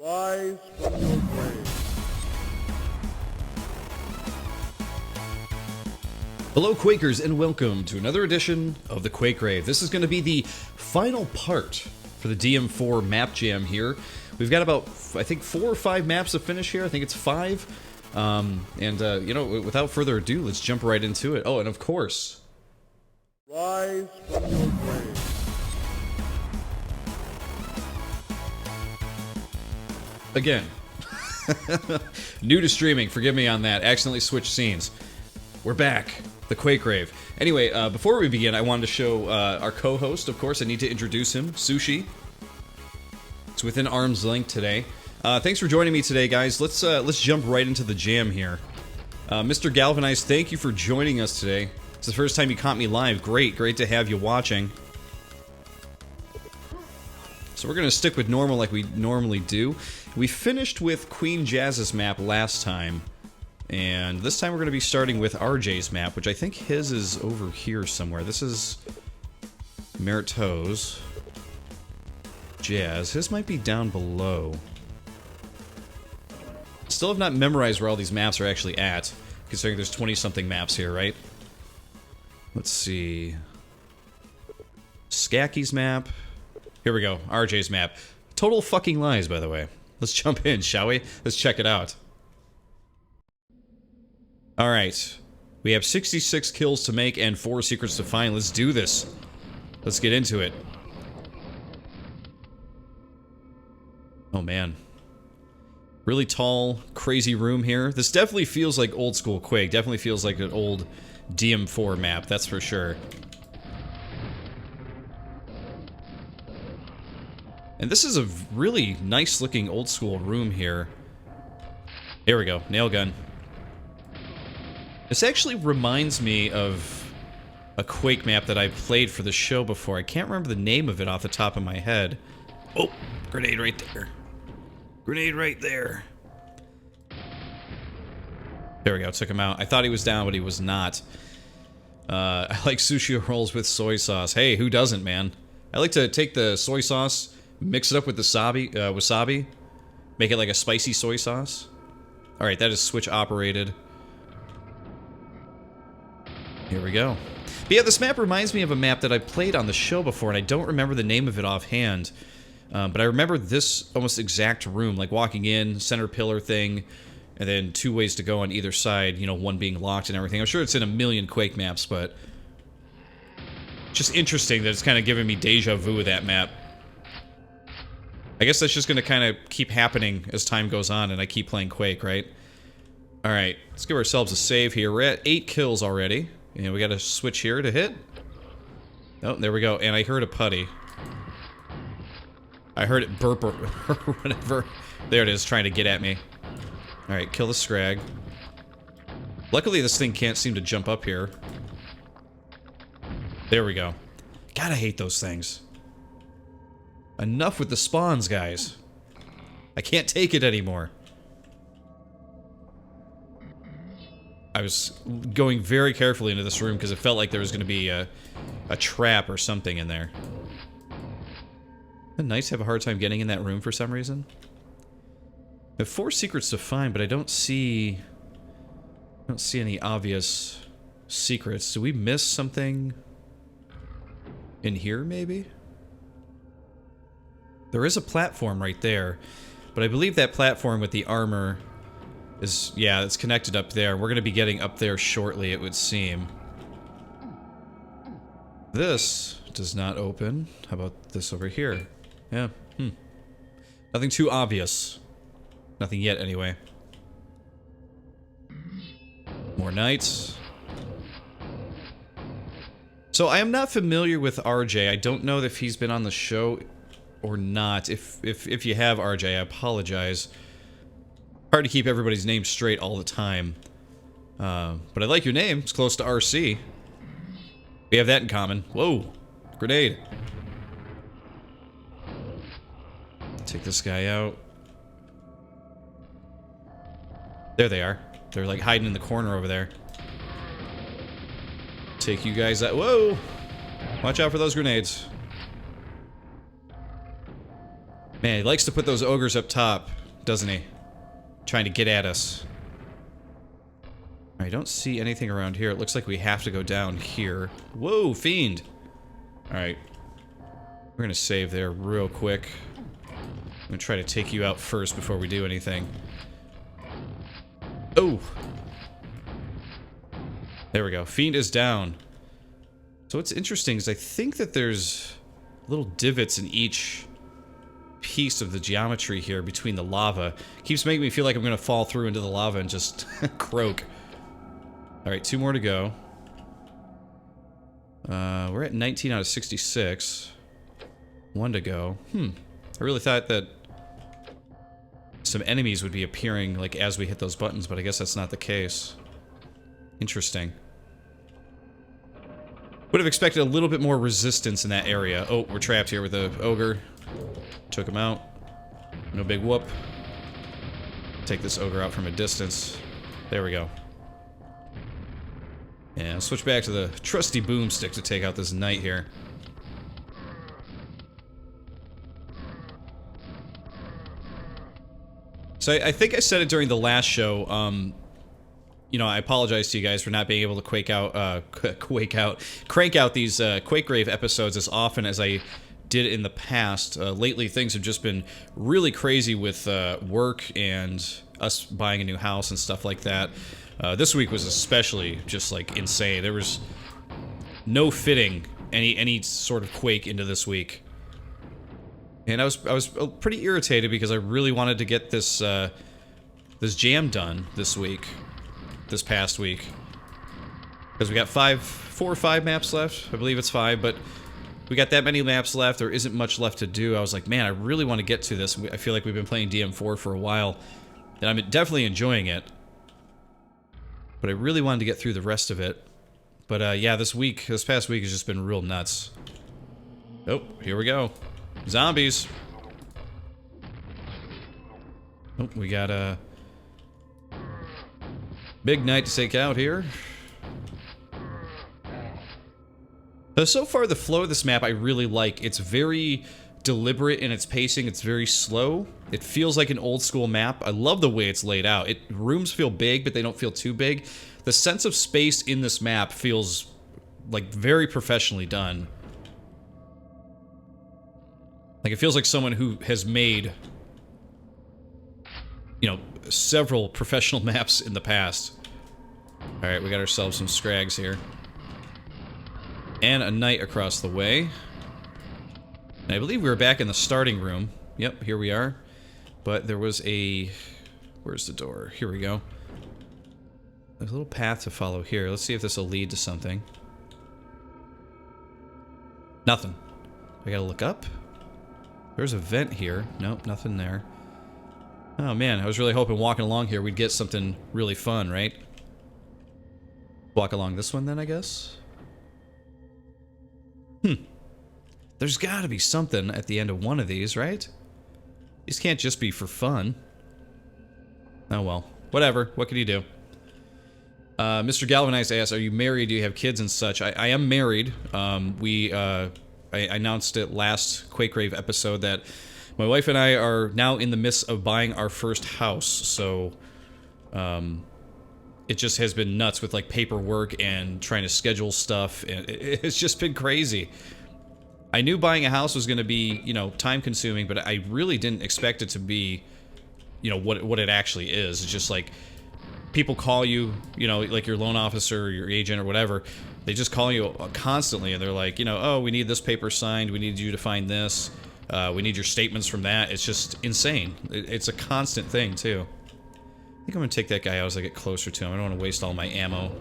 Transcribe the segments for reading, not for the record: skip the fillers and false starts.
Rise from your grave. Hello Quakers and welcome to another edition of the Quake Rave. This is going to be the final part for the DM4 Map Jam here. We've got about, I think, 4 or 5 maps to finish here. I think it's 5. You know, without further ado, let's jump right into it. Oh, and of course, Rise from your grave. again, new to streaming, forgive me on that, accidentally switched scenes. We're back, the Quake Rave. Anyway, before we begin, I wanted to show our co-host, of course. I need to introduce him, Sushi. It's within arm's length today. Thanks for joining me today, guys. Let's jump right into the jam here. Mr. Galvanized, thank you for joining us today. It's the first time you caught me live. Great to have you watching. So we're gonna stick with normal like we normally do. We finished with Queen Jazz's map last time, and this time we're gonna be starting with RJ's map, which I think his is over here somewhere. This is Merito's. Jazz. His might be down below. Still have not memorized where all these maps are actually at, considering there's 20-something maps here, right? Let's see. Skacky's map. Here we go. RJ's map. Total fucking lies, by the way. Let's jump in, shall we? Let's check it out. Alright. We have 66 kills to make and 4 secrets to find. Let's do this. Let's get into it. Oh man. Really tall, crazy room here. This definitely feels like old school Quake. Definitely feels like an old DM4 map, that's for sure. And this is a really nice looking old school room here. Here we go, nail gun. This actually reminds me of a Quake map that I played for the show before. I can't remember the name of it off the top of my head. Oh, grenade right there. Grenade right there. There we go, took him out. I thought he was down, but he was not. I like sushi rolls with soy sauce. Hey, who doesn't, man? I like to take the soy sauce, mix it up with the wasabi, make it like a spicy soy sauce. Alright, that is switch operated. Here we go. But yeah, this map reminds me of a map that I played on the show before, and I don't remember the name of it offhand. But I remember this almost exact room, like walking in, center pillar thing, and then 2 ways to go on either side, you know, one being locked and everything. I'm sure it's in a million Quake maps, but just interesting that it's kind of giving me deja vu with that map. I guess that's just going to kind of keep happening as time goes on and I keep playing Quake, right? Alright, let's give ourselves a save here. We're at 8 kills already. And we got to switch here to hit. Oh, there we go. And I heard a putty. I heard it burp or whatever. There it is, trying to get at me. Alright, kill the scrag. Luckily this thing can't seem to jump up here. There we go. God, I hate those things. Enough with the spawns, guys. I can't take it anymore. I was going very carefully into this room because it felt like there was going to be a trap or something in there. Nice, have a hard time getting in that room for some reason. I have 4 secrets to find, but I don't see any obvious secrets. Do we miss something in here, maybe? There is a platform right there, but I believe that platform with the armor is, yeah, it's connected up there. We're going to be getting up there shortly, it would seem. This does not open. How about this over here? Yeah, Nothing too obvious. Nothing yet, anyway. More knights. So, I am not familiar with RJ. I don't know if he's been on the show or not. If you have RJ, I apologize. Hard to keep everybody's name straight all the time. But I like your name. It's close to ArrrCee. We have that in common. Whoa. Grenade. Take this guy out. There they are. They're like hiding in the corner over there. Take you guys out. Whoa! Watch out for those grenades. Man, he likes to put those ogres up top. doesn't he? Trying to get at us. I don't see anything around here. It looks like we have to go down here. Whoa, fiend! Alright. We're gonna save there real quick. I'm gonna try to take you out first before we do anything. Oh! There we go. Fiend is down. So what's interesting is I think that there's little divots in each piece of the geometry here between the lava. Keeps making me feel like I'm gonna fall through into the lava and just croak. Alright, 2 more to go. We're at 19 out of 66. 1 to go. I really thought that some enemies would be appearing, like, as we hit those buttons, but I guess that's not the case. Interesting. Would have expected a little bit more resistance in that area. Oh, we're trapped here with the ogre. Took him out. No big whoop. Take this ogre out from a distance. There we go. Yeah, I'll switch back to the trusty boomstick to take out this knight here. So I think I said it during the last show. You know, I apologize to you guys for not being able to crank out these Quake Grave episodes as often as I did in the past. Lately, things have just been really crazy with work and us buying a new house and stuff like that. This week was especially just like insane. There was no fitting any sort of Quake into this week. And I was pretty irritated because I really wanted to get this this jam done this past week. Because we got 4 or 5 maps left. I believe it's 5, but we got that many maps left. There isn't much left to do. I was like, man, I really want to get to this. I feel like we've been playing DM4 for a while, and I'm definitely enjoying it. But I really wanted to get through the rest of it. But yeah, this past week has just been real nuts. Oh, here we go. Zombies. Oh, we got a big knight to take out here. So far, the flow of this map I really like. It's very deliberate in its pacing. It's very slow. It feels like an old school map. I love the way it's laid out. Rooms feel big, but they don't feel too big. The sense of space in this map feels like very professionally done. Like, it feels like someone who has made, you know, several professional maps in the past. Alright, we got ourselves some scrags here. And a knight across the way. And I believe we were back in the starting room. Yep, here we are. But there was a... Where's the door? Here we go. There's a little path to follow here. Let's see if this will lead to something. Nothing. I gotta look up. There's a vent here. Nope, nothing there. Oh man, I was really hoping walking along here we'd get something really fun, right? Walk along this one then, I guess? There's gotta be something at the end of one of these, right? These can't just be for fun. Oh well. Whatever. What can you do? Mr. Galvanized asks, are you married? Do you have kids and such? I am married. I announced it last Quake Grave episode that my wife and I are now in the midst of buying our first house, so it just has been nuts with like paperwork and trying to schedule stuff, and it's just been crazy. I knew buying a house was going to be, you know, time consuming, but I really didn't expect it to be, you know, what it actually is. It's just like people call you, you know, like your loan officer or your agent or whatever. They just call you constantly, and they're like, you know, oh, we need this paper signed. We need you to find this. We need your statements from that. It's just insane. It's a constant thing, too. I think I'm going to take that guy out as I get closer to him. I don't want to waste all my ammo.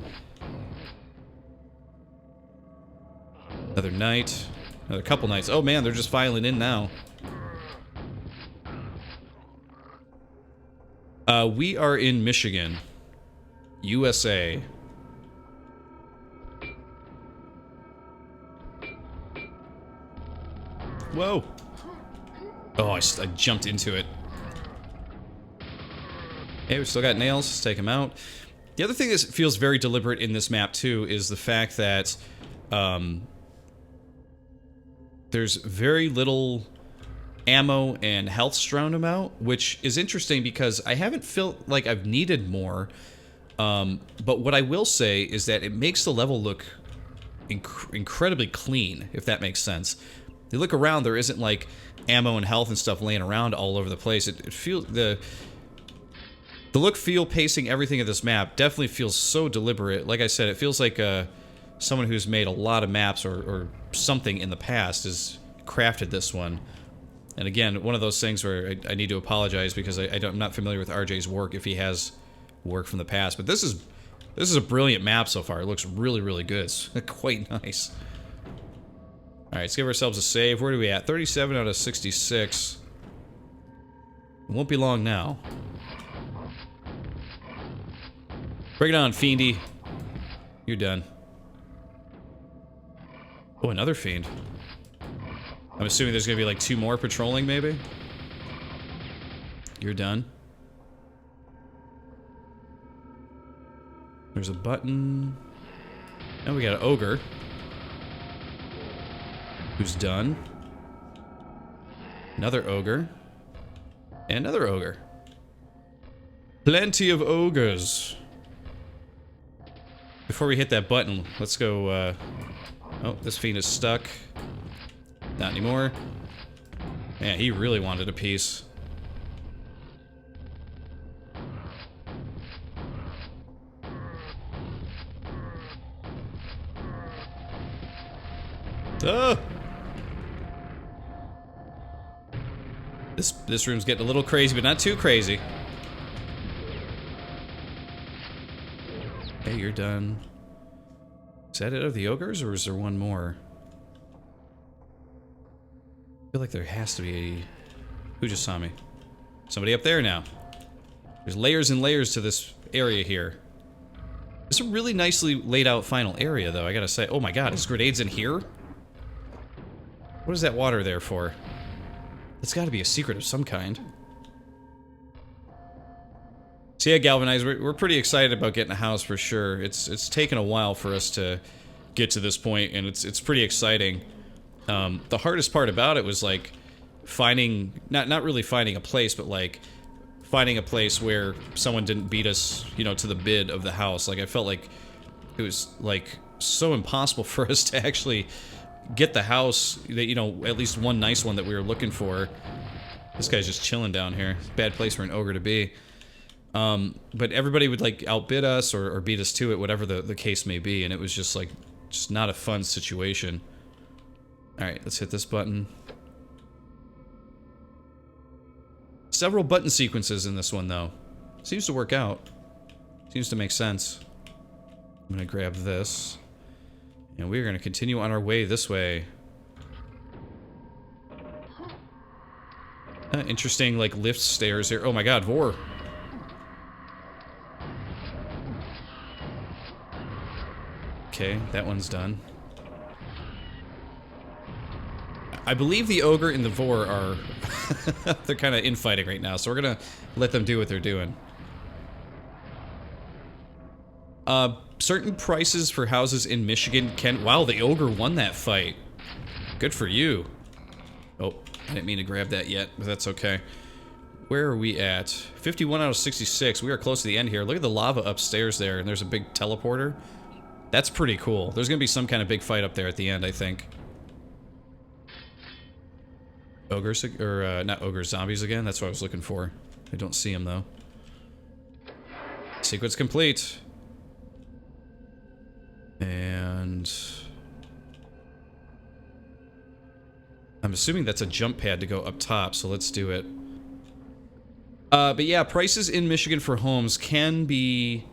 Another knight. Another couple knights. Oh, man, they're just filing in now. We are in Michigan, USA. Whoa. Oh, I jumped into it. Okay, we still got nails. Let's take them out. The other thing that feels very deliberate in this map, too, is the fact that there's very little ammo and health strewn about, which is interesting because I haven't felt like I've needed more. But what I will say is that it makes the level look incredibly clean, if that makes sense. You look around, there isn't like ammo and health and stuff laying around all over the place. It feels the look, feel, pacing, everything of this map definitely feels so deliberate. Like I said, it feels like someone who's made a lot of maps or something in the past has crafted this one. And again, one of those things where I need to apologize because I'm not familiar with RJ's work if he has work from the past. But this is a brilliant map so far. It looks really, really good. It's quite nice. Alright, let's give ourselves a save. Where are we at? 37 out of 66. It won't be long now. Bring it on, Fiendy. You're done. Oh, another Fiend. I'm assuming there's gonna be like 2 more patrolling, maybe? You're done. There's a button. And we got an ogre. Who's done. Another ogre. And another ogre. Plenty of ogres. Before we hit that button, let's go, oh, this Fiend is stuck. Not anymore. Man, he really wanted a piece. Oh! This room's getting a little crazy, but not too crazy. Okay, you're done. Is that it of the ogres, or is there one more? I feel like there has to be... Who just saw me? Somebody up there now. There's layers and layers to this area here. It's a really nicely laid out final area, though, I gotta say. Oh my god, is grenades in here? What is that water there for? It's gotta be a secret of some kind. So yeah, Galvanize, we're pretty excited about getting a house for sure. It's taken a while for us to get to this point, and it's pretty exciting. The hardest part about it was like finding, not really finding a place, but like finding a place where someone didn't beat us, you know, to the bid of the house. Like I felt like it was like so impossible for us to actually get the house that, you know, at least one nice one that we were looking for. This guy's just chilling down here. Bad place for an ogre to be. But everybody would like outbid us or beat us to it, whatever the case may be, and it was just like, just not a fun situation. Alright, let's hit this button. Several button sequences in this one, though. Seems to work out. Seems to make sense. I'm gonna grab this. And we're gonna continue on our way this way. Interesting, like, lift stairs here. Oh my god, Vor. Okay, that one's done. I believe the ogre and the Vor are... they're kind of infighting right now, so we're gonna let them do what they're doing. Certain prices for houses in Michigan can... Wow, the ogre won that fight. Good for you. Oh, I didn't mean to grab that yet, but that's okay. Where are we at? 51 out of 66. We are close to the end here. Look at the lava upstairs there, and there's a big teleporter. That's pretty cool. There's gonna be some kind of big fight up there at the end, I think. Ogres, or not ogres, zombies again? That's what I was looking for. I don't see them, though. Sequence complete. And... I'm assuming that's a jump pad to go up top, so let's do it. But yeah, prices in Michigan for homes can be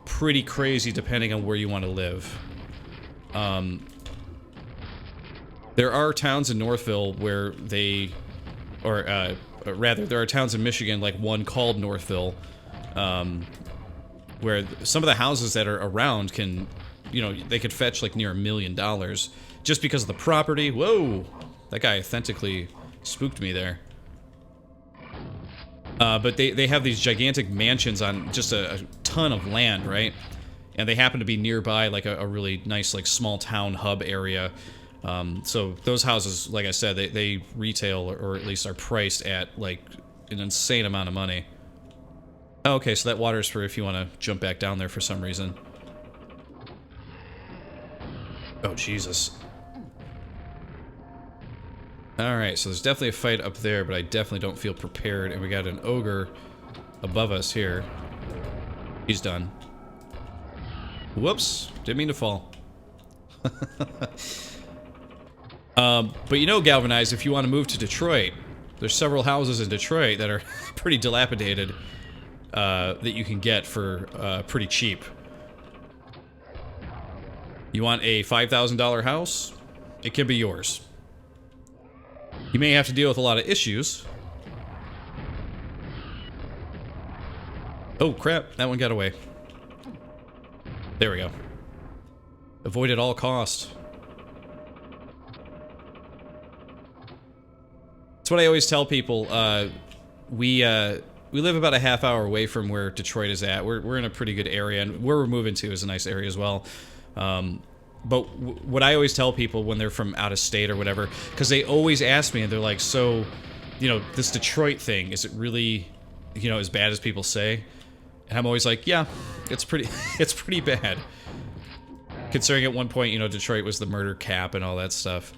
pretty crazy depending on where you want to live. There are towns in Northville where they... Or, rather, there are towns in Michigan, like one called Northville, where some of the houses that are around can... You know, they could fetch like near $1 million just because of the property. Whoa! That guy authentically spooked me there. But they have these gigantic mansions on just a ton of land, right? And they happen to be nearby like a really nice like small town hub area. So those houses, like I said, they retail or at least are priced at like an insane amount of money. Oh, okay, so that water's for if you want to jump back down there for some reason. Oh, Jesus. Alright, so there's definitely a fight up there, but I definitely don't feel prepared. And we got an ogre above us here. He's done. Whoops. Didn't mean to fall. But you know, Galvanize, if you want to move to Detroit, there's several houses in Detroit that are pretty dilapidated that you can get for pretty cheap. You want a $5,000 house? It can be yours. You may have to deal with a lot of issues. Oh, crap. That one got away. There we go. Avoid at all costs. That's what I always tell people. We live about a half hour away from where Detroit is at. We're in a pretty good area, and where we're moving to is a nice area as well. But what I always tell people when they're from out of state or whatever, because they always ask me, and they're like, so, you know, this Detroit thing, is it really, you know, as bad as people say? And I'm always like, yeah, it's pretty, it's pretty bad. Considering at one point, you know, Detroit was the murder cap and all that stuff.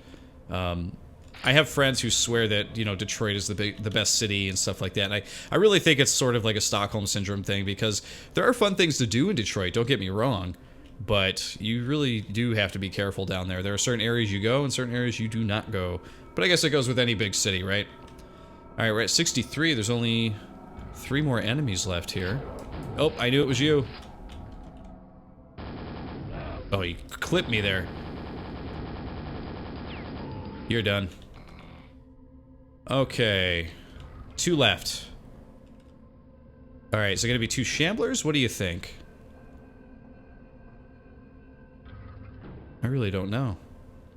I have friends who swear that, you know, Detroit is the best city and stuff like that. And I really think it's sort of like a Stockholm Syndrome thing, because there are fun things to do in Detroit, don't get me wrong. But you really do have to be careful down there. There are certain areas you go and certain areas you do not go. But I guess it goes with any big city, right? Alright, we're at 63. There's only 3 more enemies left here. Oh, I knew it was you. Oh, you clipped me there. You're done. Okay. 2 left. Alright, is it gonna be 2 shamblers? What do you think? I really don't know.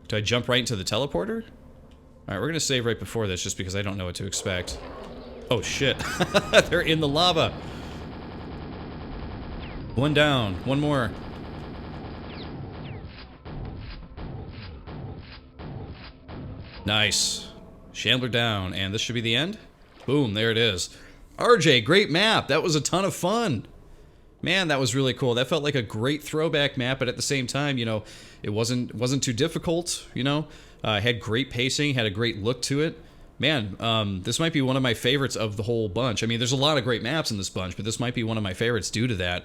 Do I jump right into the teleporter? Alright, we're gonna save right before this just because I don't know what to expect. Oh shit. They're in the lava. 1 down. 1 more. Nice. Shambler down. And this should be the end? Boom, there it is. RJ, great map. That was a ton of fun. Man, that was really cool. That felt like a great throwback map, but at the same time, you know, it wasn't too difficult, you know? Had great pacing, had a great look to it. Man, this might be one of my favorites of the whole bunch. I mean, there's a lot of great maps in this bunch, but this might be one of my favorites due to that.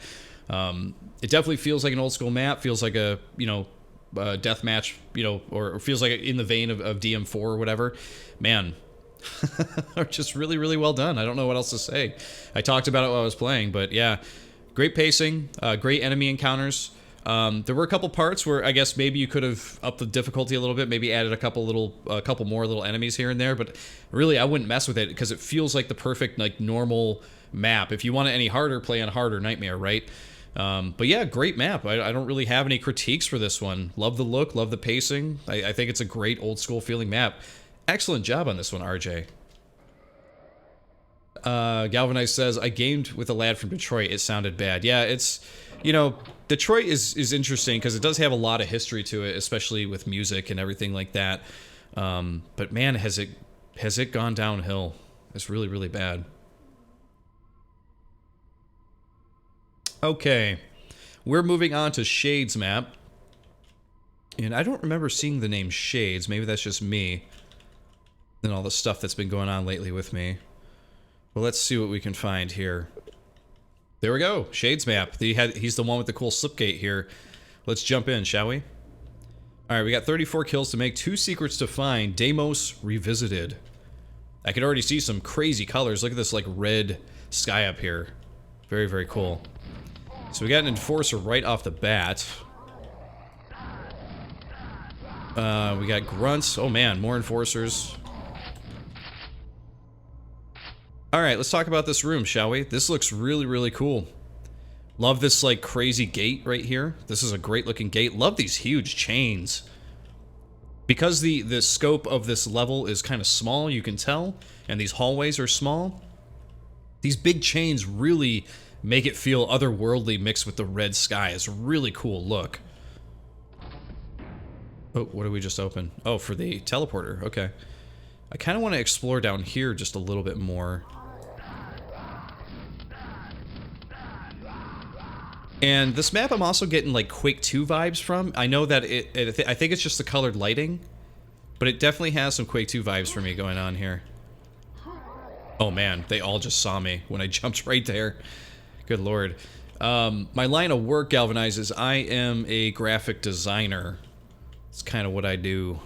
It definitely feels like an old school map, feels like a, you know, deathmatch, you know, or feels like in the vein of DM4 or whatever. Man, just really, really well done. I don't know what else to say. I talked about it while I was playing, but yeah. Great pacing, great enemy encounters. There were a couple parts where I guess maybe you could have upped the difficulty a little bit, maybe added a couple more little enemies here and there, but really I wouldn't mess with it because it feels like the perfect, like, normal map. If you want it any harder, play on harder Nightmare, right? But yeah, great map. I don't really have any critiques for this one. Love the look, love the pacing. I think it's a great old school feeling map. Excellent job on this one, RJ. Galvanize says, I gamed with a lad from Detroit. It sounded bad. Yeah, it's, you know, Detroit is interesting because it does have a lot of history to it, especially with music and everything like that. But man, has it gone downhill. It's really, really bad. Okay, we're moving on to Shades map. And I don't remember seeing the name Shades. Maybe that's just me. And all the stuff that's been going on lately with me. Well, let's see what we can find here. There we go, Shades map. He's the one with the cool slipgate here. Let's jump in, shall we? Alright, we got 34 kills to make, 2 secrets to find. Deimos Revisited. I can already see some crazy colors. Look at this, like, red sky up here. Very, very cool. So we got an Enforcer right off the bat. We got Grunts. Oh man, more Enforcers. Alright, let's talk about this room, shall we? This looks really, really cool. Love this, like, crazy gate right here. This is a great looking gate. Love these huge chains. Because the scope of this level is kind of small, you can tell, and these hallways are small, these big chains really make it feel otherworldly mixed with the red sky. It's a really cool look. Oh, what did we just open? Oh, for the teleporter. Okay. I kind of want to explore down here just a little bit more. And this map I'm also getting like Quake 2 vibes from. I know that I think it's just the colored lighting, but it definitely has some Quake 2 vibes for me going on here. Oh man, they all just saw me when I jumped right there. Good lord. My line of work, Galvanize, is I am a graphic designer. It's kind of what I do.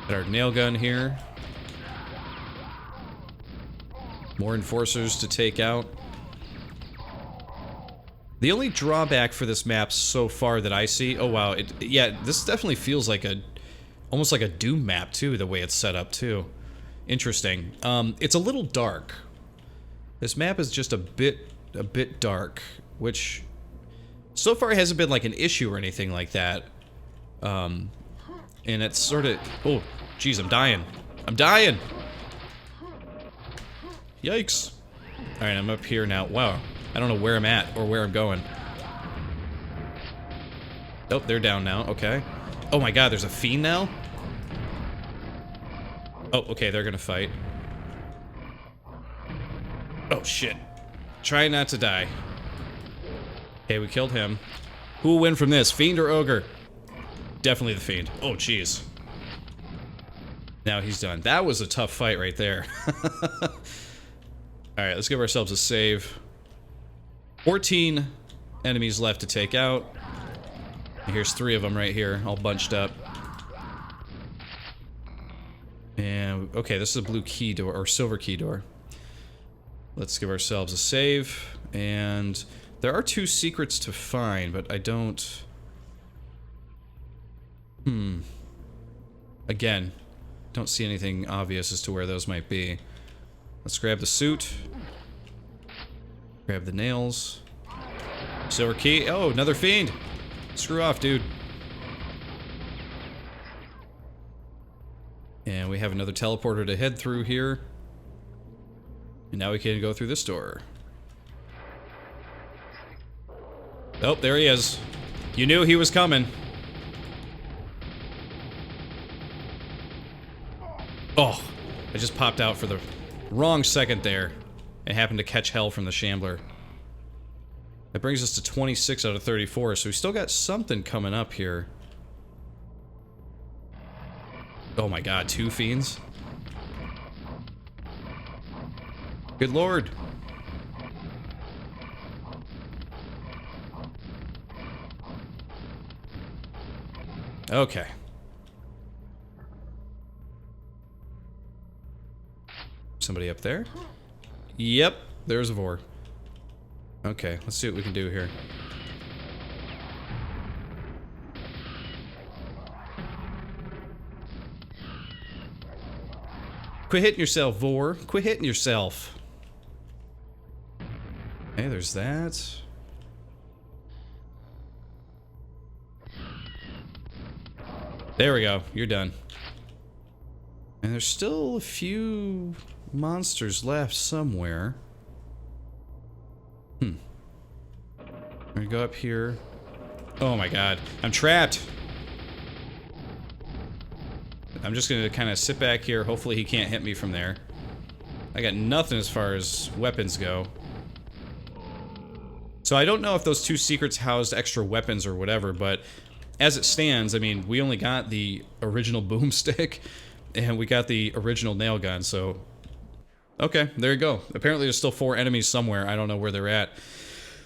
Got our nail gun here. More enforcers to take out. The only drawback for this map so far that I see... Oh, wow. Yeah, this definitely feels like a... Almost like a Doom map, too, the way it's set up, too. Interesting. It's a little dark. This map is just a bit dark, which... So far hasn't been, like, an issue or anything like that. And it's sort of... Oh, jeez, I'm dying. I'm dying! Yikes. Alright, I'm up here now. Wow. I don't know where I'm at or where I'm going. Oh, they're down now. Okay. Oh my god, there's a fiend now? Oh, okay, they're gonna fight. Oh, shit. Try not to die. Okay, we killed him. Who will win from this? Fiend or ogre? Definitely the fiend. Oh, jeez. Now he's done. That was a tough fight right there. Alright, let's give ourselves a save. 14 enemies left to take out. And here's 3 of them right here, all bunched up. And, okay, this is a blue key door, or silver key door. Let's give ourselves a save. And there are 2 secrets to find, but I don't... Again, don't see anything obvious as to where those might be. Let's grab the suit. Grab the nails. Silver key. Oh, another fiend. Screw off, dude. And we have another teleporter to head through here. And now we can go through this door. Oh, there he is. You knew he was coming. Oh, I just popped out for the wrong second there. And happened to catch hell from the Shambler. That brings us to 26 out of 34, so we still got something coming up here. Oh my god, 2 fiends? Good lord. Okay. Somebody up there? Yep, there's a Vor. Okay, let's see what we can do here. Quit hitting yourself, Vor. Quit hitting yourself. Okay, there's that. There we go. You're done. And there's still a few monsters left somewhere. I'm gonna go up here. Oh my god. I'm trapped! I'm just gonna kind of sit back here. Hopefully he can't hit me from there. I got nothing as far as weapons go. So I don't know if those 2 secrets housed extra weapons or whatever, but as it stands, I mean, we only got the original boomstick, and we got the original nail gun, so... Okay, there you go. Apparently there's still 4 enemies somewhere. I don't know where they're at.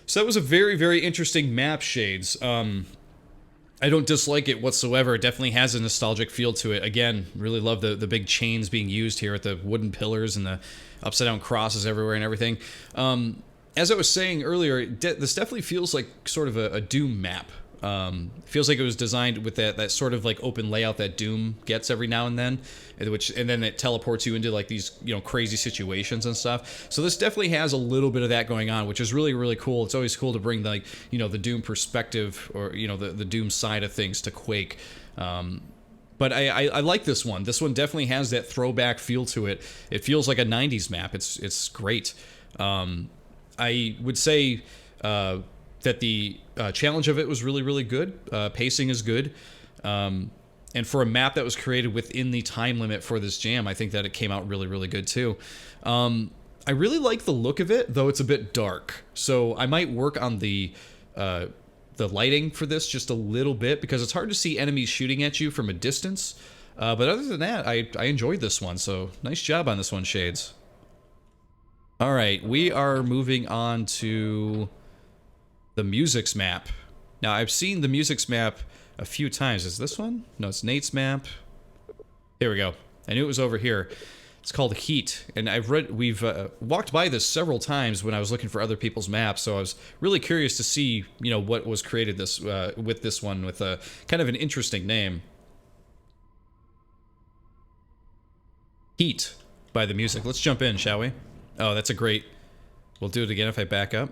So that was a very, very interesting map, Shades. I don't dislike it whatsoever. It definitely has a nostalgic feel to it. Again, really love the big chains being used here at the wooden pillars and the upside-down crosses everywhere and everything. As I was saying earlier, this definitely feels like sort of a Doom map. Feels like it was designed with that sort of like open layout that Doom gets every now and then, and then it teleports you into like these, you know, crazy situations and stuff. So this definitely has a little bit of that going on, which is really, really cool. It's always cool to bring like, you know, the Doom perspective or, you know, the Doom side of things to Quake. But I like this one. This one definitely has that throwback feel to it. It feels like a 90s map. It's great. I would say that the challenge of it was really, really good. Pacing is good. And for a map that was created within the time limit for this jam, I think that it came out really, really good too. I really like the look of it, though it's a bit dark. So I might work on the lighting for this just a little bit, because it's hard to see enemies shooting at you from a distance. But other than that, I enjoyed this one, so nice job on this one, Shades. All right, we are moving on to TheMusic's map. Now, I've seen TheMusic's map a few times. Is this one? No, it's Nate's map. Here we go. I knew it was over here. It's called Heat, and we've walked by this several times when I was looking for other people's maps, so I was really curious to see, you know, what was created this with this one, with a kind of an interesting name. Heat by TheMusic. Let's jump in, shall we? Oh, that's a great... We'll do it again if I back up.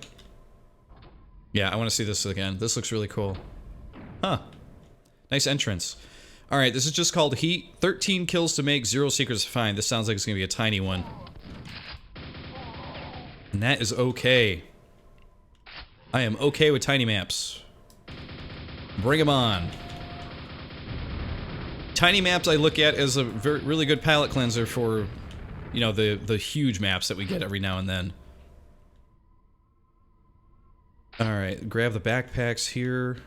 Yeah, I want to see this again. This looks really cool. Huh. Nice entrance. Alright, this is just called Heat. 13 kills to make, 0 secrets to find. This sounds like it's going to be a tiny one. And that is okay. I am okay with tiny maps. Bring them on. Tiny maps I look at as a really good palate cleanser for, you know, the huge maps that we get every now and then. Alright, grab the backpacks here.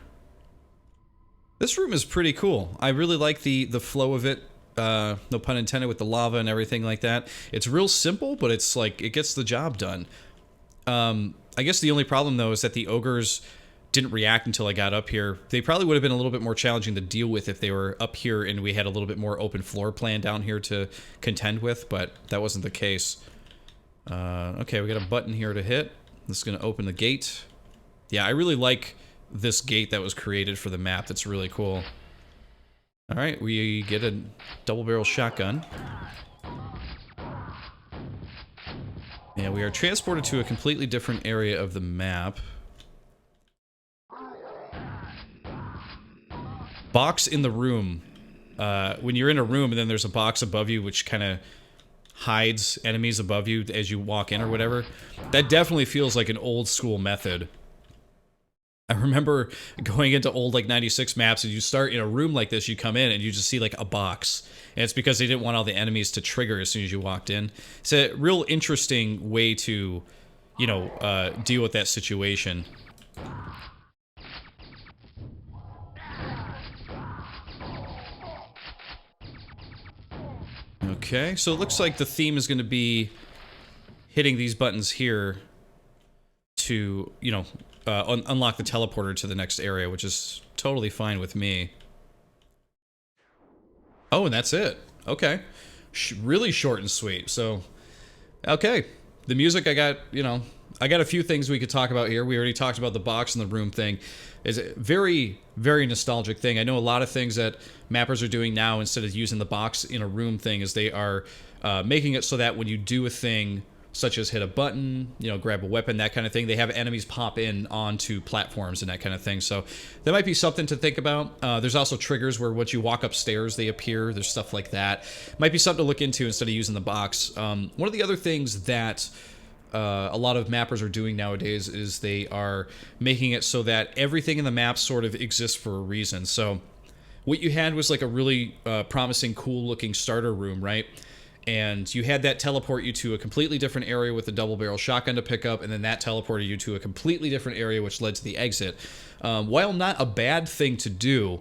This room is pretty cool. I really like the flow of it. No pun intended, with the lava and everything like that. It's real simple, but it's like, it gets the job done. I guess the only problem, though, is that the ogres didn't react until I got up here. They probably would have been a little bit more challenging to deal with if they were up here and we had a little bit more open floor plan down here to contend with, but that wasn't the case. Okay, we got a button here to hit. This is going to open the gate. Yeah, I really like this gate that was created for the map. That's really cool. Alright, we get a double-barrel shotgun. Yeah, we are transported to a completely different area of the map. Box in the room. When you're in a room and then there's a box above you which kind of hides enemies above you as you walk in or whatever, that definitely feels like an old-school method. I remember going into old, like, 96 maps, and you start in a room like this, you come in, and you just see, like, a box. And it's because they didn't want all the enemies to trigger as soon as you walked in. It's a real interesting way to, you know, deal with that situation. Okay, so it looks like the theme is going to be hitting these buttons here to, you know, unlock the teleporter to the next area, which is totally fine with me. Oh, and that's it. Okay. Really short and sweet. So, okay. The music, I got, you know, I got a few things we could talk about here. We already talked about the box in the room thing. It's a very, very nostalgic thing. I know a lot of things that mappers are doing now, instead of using the box in a room thing, is they are making it so that when you do a thing, such as hit a button, you know, grab a weapon, that kind of thing, they have enemies pop in onto platforms and that kind of thing. So that might be something to think about. There's also triggers where once you walk upstairs, they appear. There's stuff like that. Might be something to look into instead of using the box. One of the other things that a lot of mappers are doing nowadays is they are making it so that everything in the map sort of exists for a reason. So what you had was like a really promising, cool-looking starter room, right? And you had that teleport you to a completely different area with a double-barrel shotgun to pick up, and then that teleported you to a completely different area, which led to the exit. While not a bad thing to do,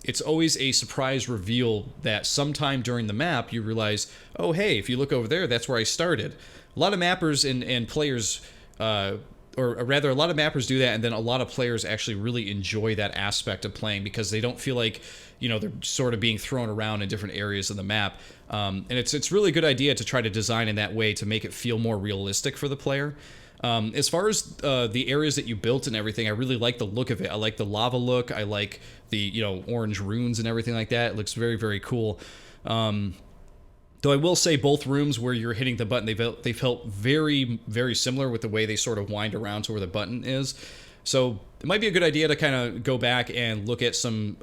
it's always a surprise reveal that sometime during the map you realize, oh, hey, if you look over there, that's where I started. A lot of mappers and players, or rather, a lot of mappers do that, and then a lot of players actually really enjoy that aspect of playing because they don't feel like, you know, they're sort of being thrown around in different areas of the map. And it's really a good idea to try to design in that way to make it feel more realistic for the player. As far as the areas that you built and everything, I really like the look of it. I like the lava look. I like the, you know, orange runes and everything like that. It looks very, very cool. Though I will say both rooms where you're hitting the button, they felt very, very similar with the way they sort of wind around to where the button is. So it might be a good idea to kind of go back and look at some,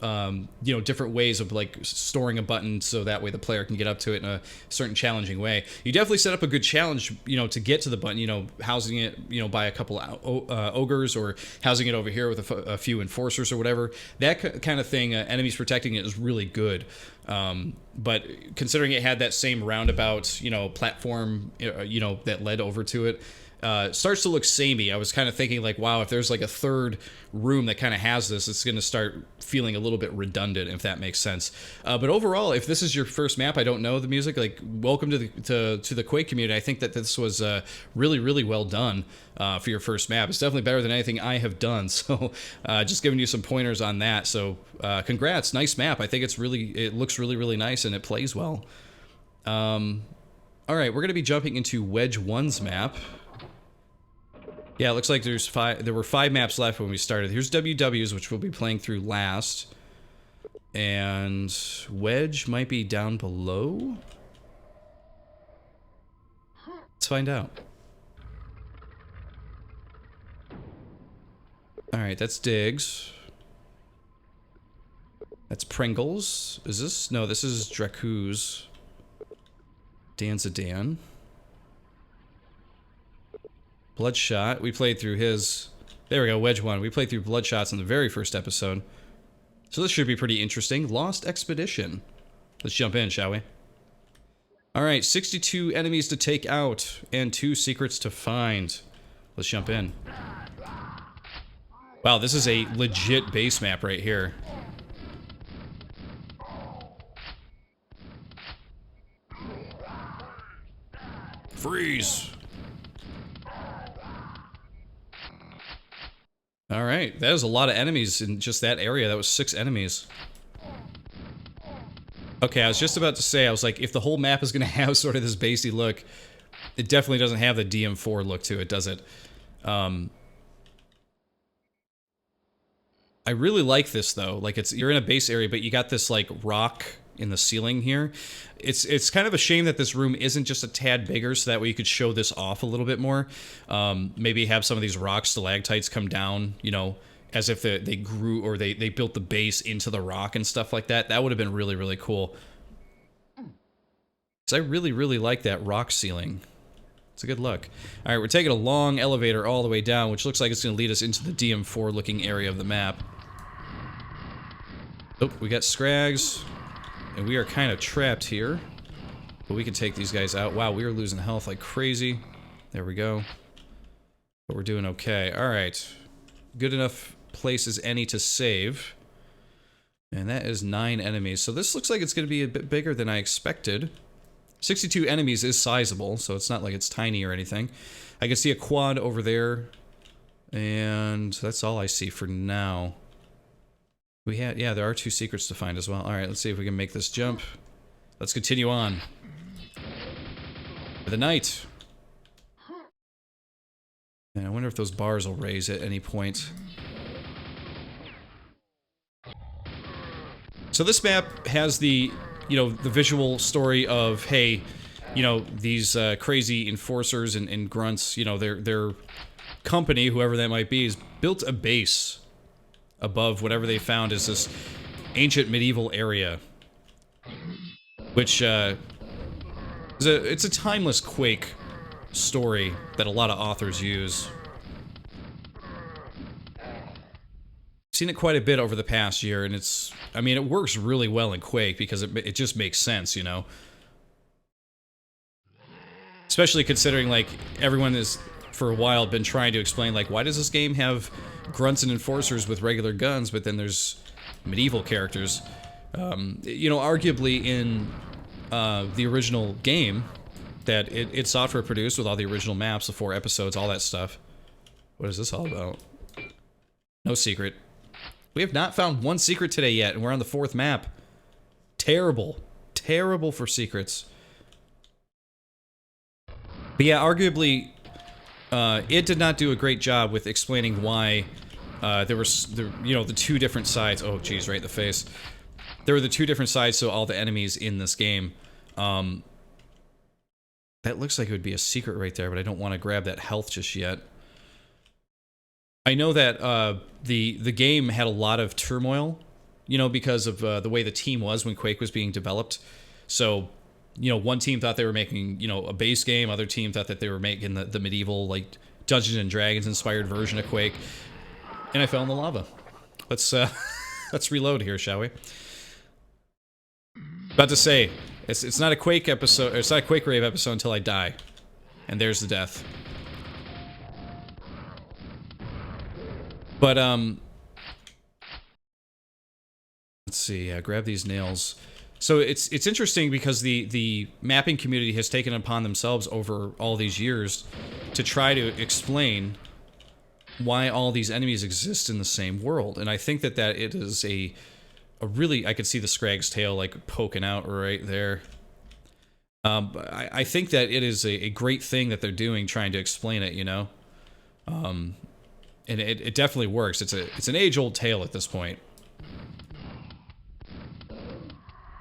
you know, different ways of like storing a button so that way the player can get up to it in a certain challenging way. You definitely set up a good challenge, you know, to get to the button, you know, housing it, you know, by a couple ogres or housing it over here with a few enforcers or whatever. That kind of thing, enemies protecting it is really good. But considering it had that same roundabout, you know, platform, you know, that led over to it, starts to look samey. I was kind of thinking like, wow, if there's like a third room that kind of has this, it's going to start feeling a little bit redundant, if that makes sense. But overall, if this is your first map, I don't know the music, like welcome to the Quake community. I think that this was really, really well done for your first map. It's definitely better than anything I have done. So just giving you some pointers on that. So congrats, nice map. I think it looks really, really nice and it plays well. All right, we're going to be jumping into Wedge 1's map. Yeah, it looks like there were 5 maps left when we started. Here's WW's, which we'll be playing through last. And Wedge might be down below? Let's find out. Alright, that's Diggs. That's Pringles. Is this? No, this is Dracu's. Dan's a Dan. Bloodshot. We played through his... There we go, Wedge 1. We played through Bloodshots in the very first episode. So this should be pretty interesting. Lost Expedition. Let's jump in, shall we? Alright, 62 enemies to take out and 2 secrets to find. Let's jump in. Wow, this is a legit base map right here. Freeze! Alright, that was a lot of enemies in just that area. That was 6 enemies. Okay, I was just about to say, I was like, if the whole map is going to have sort of this basey look, it definitely doesn't have the DM4 look to it, does it? I really like this, though. Like, you're in a base area, but you got this, like, rock in the ceiling here. It's kind of a shame that this room isn't just a tad bigger, so that way you could show this off a little bit more. Maybe have some of these rock stalactites come down, you know, as if they grew, or they built the base into the rock and stuff like that. That would have been really, really cool. So I really, really like that rock ceiling. It's a good look. Alright, we're taking a long elevator all the way down, which looks like it's going to lead us into the DM4 looking area of the map. Oh, we got Scrags. And we are kind of trapped here. But we can take these guys out. Wow, we are losing health like crazy. There we go. But we're doing okay. Alright. Good enough place as any to save. And that is 9 enemies. So this looks like it's going to be a bit bigger than I expected. 62 enemies is sizable, so it's not like it's tiny or anything. I can see a quad over there. And that's all I see for now. Yeah, there are 2 secrets to find as well. Alright, let's see if we can make this jump. Let's continue on. For the night. And I wonder if those bars will raise at any point. So this map has the, you know, the visual story of, hey, you know, these crazy enforcers and grunts, you know, their company, whoever that might be, has built a base above whatever they found is this ancient medieval area, which it's a timeless Quake story that a lot of authors use. I've seen it quite a bit over the past year, and I mean, it works really well in Quake because it just makes sense, you know? Especially considering, like, everyone has, for a while, been trying to explain, like, why does this game have grunts and enforcers with regular guns, but then there's medieval characters? You know, arguably in the original game that it software produced with all the original maps, the 4 episodes, all that stuff. What is this all about? No secret. We have not found 1 secret today yet, and we're on the 4th map. Terrible. Terrible for secrets. But yeah, arguably, it did not do a great job with explaining why there were, you know, the 2 different sides. Oh, geez, right in the face. There were the 2 different sides to all the enemies in this game. That looks like it would be a secret right there, but I don't want to grab that health just yet. I know that the game had a lot of turmoil, you know, because of the way the team was when Quake was being developed. So, you know, one team thought they were making, you know, a base game. Other team thought that they were making the medieval, like, Dungeons and Dragons inspired version of Quake. And I fell in the lava. Let's let's reload here, shall we? About to say, it's not a Quake episode, or it's not a Quake Rave episode until I die. And there's the death. But, let's see, grab these nails. So it's interesting because the mapping community has taken upon themselves over all these years to try to explain why all these enemies exist in the same world. And I think that it is a really, I could see the Scrag's tail like poking out right there. I think that it is a great thing that they're doing, trying to explain it, you know? And it definitely works. It's an age-old tale at this point.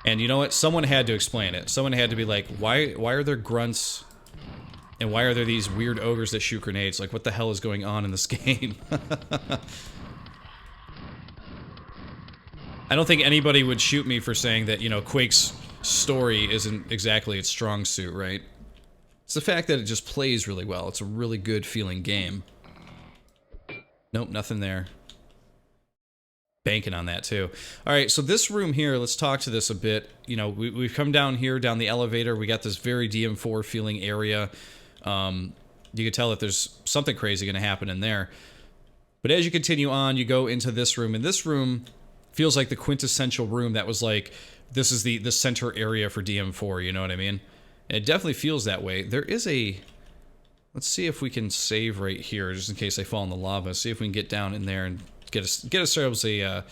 And you know what? Someone had to explain it. Someone had to be like, why are there grunts? And why are there these weird ogres that shoot grenades? Like, what the hell is going on in this game? I don't think anybody would shoot me for saying that, you know, Quake's story isn't exactly its strong suit, right? It's the fact that it just plays really well. It's a really good feeling game. Nope, nothing there. Banking on that too. All right, so this room here, let's talk to this a bit. You know, we've come down here, down the elevator. We got this very DM4 feeling area. You can tell that there's something crazy going to happen in there. But as you continue on, you go into this room, and this room feels like the quintessential room that was like, this is the center area for DM4, you know what I mean? And it definitely feels that way. There is a... Let's see if we can save right here, just in case I fall in the lava. See if we can get down in there and get ourselves a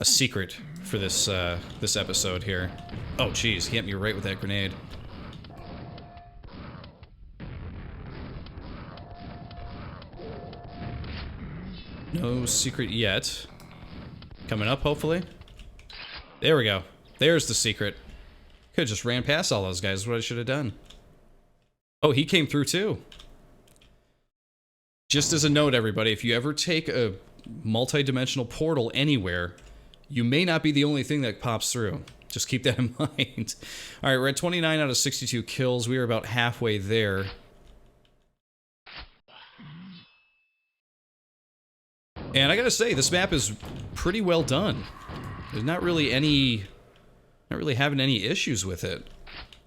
secret for this this episode here. Oh, jeez, he hit me right with that grenade. No secret yet. Coming up, hopefully. There we go. There's the secret. Could've just ran past all those guys. Is what I should have done. Oh, he came through too. Just as a note, everybody, if you ever take a multi-dimensional portal anywhere, you may not be the only thing that pops through. Just keep that in mind. All right, we're at 29 out of 62 kills. We are about halfway there. And I gotta say, this map is pretty well done. There's not really having any issues with it.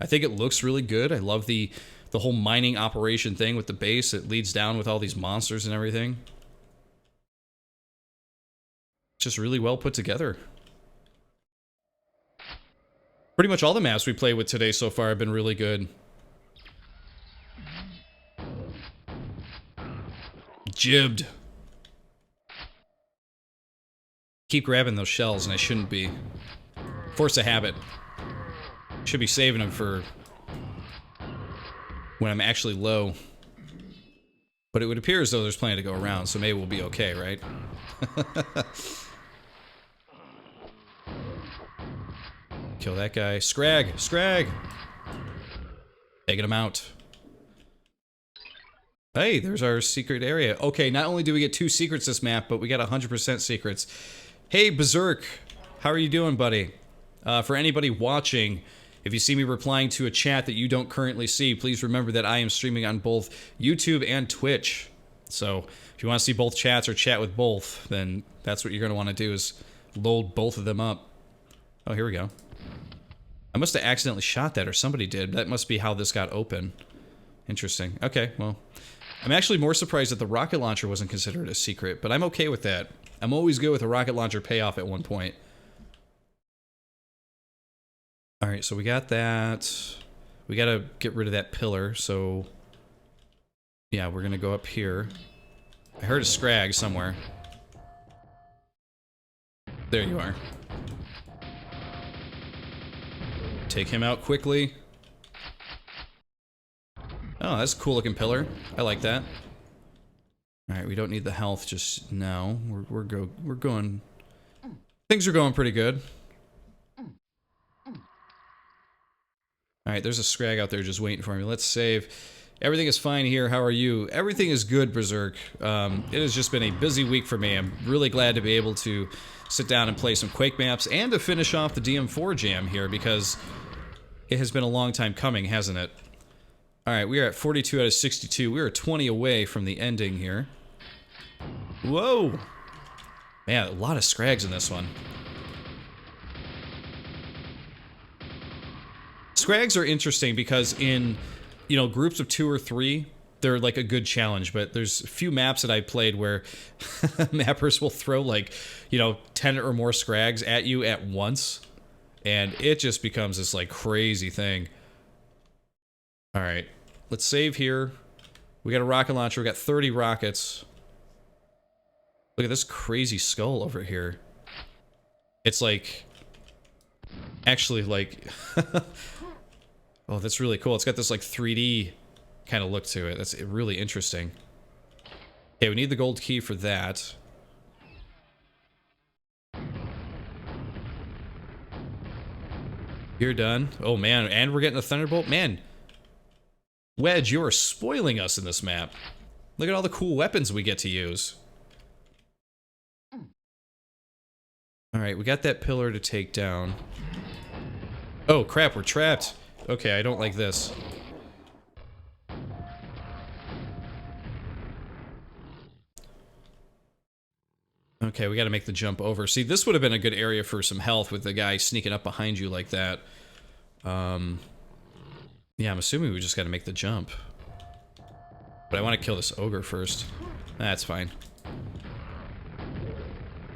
I think it looks really good. I love the whole mining operation thing with the base. It leads down with all these monsters and everything. Just really well put together. Pretty much all the maps we played with today so far have been really good. Jibbed. Keep grabbing those shells, and I shouldn't be. Force a habit. Should be saving them for when I'm actually low. But it would appear as though there's plenty to go around, so maybe we'll be okay, right? Kill that guy. Scrag! Scrag! Taking him out. Hey, there's our secret area. Okay, not only do we get 2 secrets this map, but we got 100% secrets. Hey, Berserk! How are you doing, buddy? For anybody watching, if you see me replying to a chat that you don't currently see, please remember that I am streaming on both YouTube and Twitch. So, if you want to see both chats or chat with both, then that's what you're going to want to do, is load both of them up. Oh, here we go. I must have accidentally shot that, or somebody did. That must be how this got open. Interesting. Okay, well, I'm actually more surprised that the rocket launcher wasn't considered a secret, but I'm okay with that. I'm always good with a rocket launcher payoff at one point. Alright, so we got that. We gotta get rid of that pillar, so... yeah, we're gonna go up here. I heard a scrag somewhere. There you are. Take him out quickly. Oh, that's a cool looking pillar. I like that. Alright, we don't need the health just now. We're going... things are going pretty good. Alright, there's a scrag out there just waiting for me. Let's save. Everything is fine here. How are you? Everything is good, Berserk. It has just been a busy week for me. I'm really glad to be able to sit down and play some Quake maps and to finish off the DM4 Jam here because it has been a long time coming, hasn't it? Alright, we are at 42 out of 62. We are 20 away from the ending here. Whoa! Man, a lot of scrags in this one. Scrags are interesting because in, you know, groups of 2 or 3, they're like a good challenge, but there's a few maps that I played where mappers will throw like, you know, 10 or more scrags at you at once, and it just becomes this like crazy thing. Alright, let's save here. We got a rocket launcher, we got 30 rockets. Look at this crazy skull over here. It's like, actually like, oh, that's really cool. It's got this like 3D kind of look to it. That's really interesting. Okay, we need the gold key for that. You're done. Oh man, and we're getting a thunderbolt? Man, Wedge, you are spoiling us in this map. Look at all the cool weapons we get to use. Alright, we got that pillar to take down. Oh crap, we're trapped. Okay, I don't like this. Okay, we gotta make the jump over. See, this would have been a good area for some health with the guy sneaking up behind you like that. Yeah, I'm assuming we just gotta make the jump. But I want to kill this ogre first. That's fine.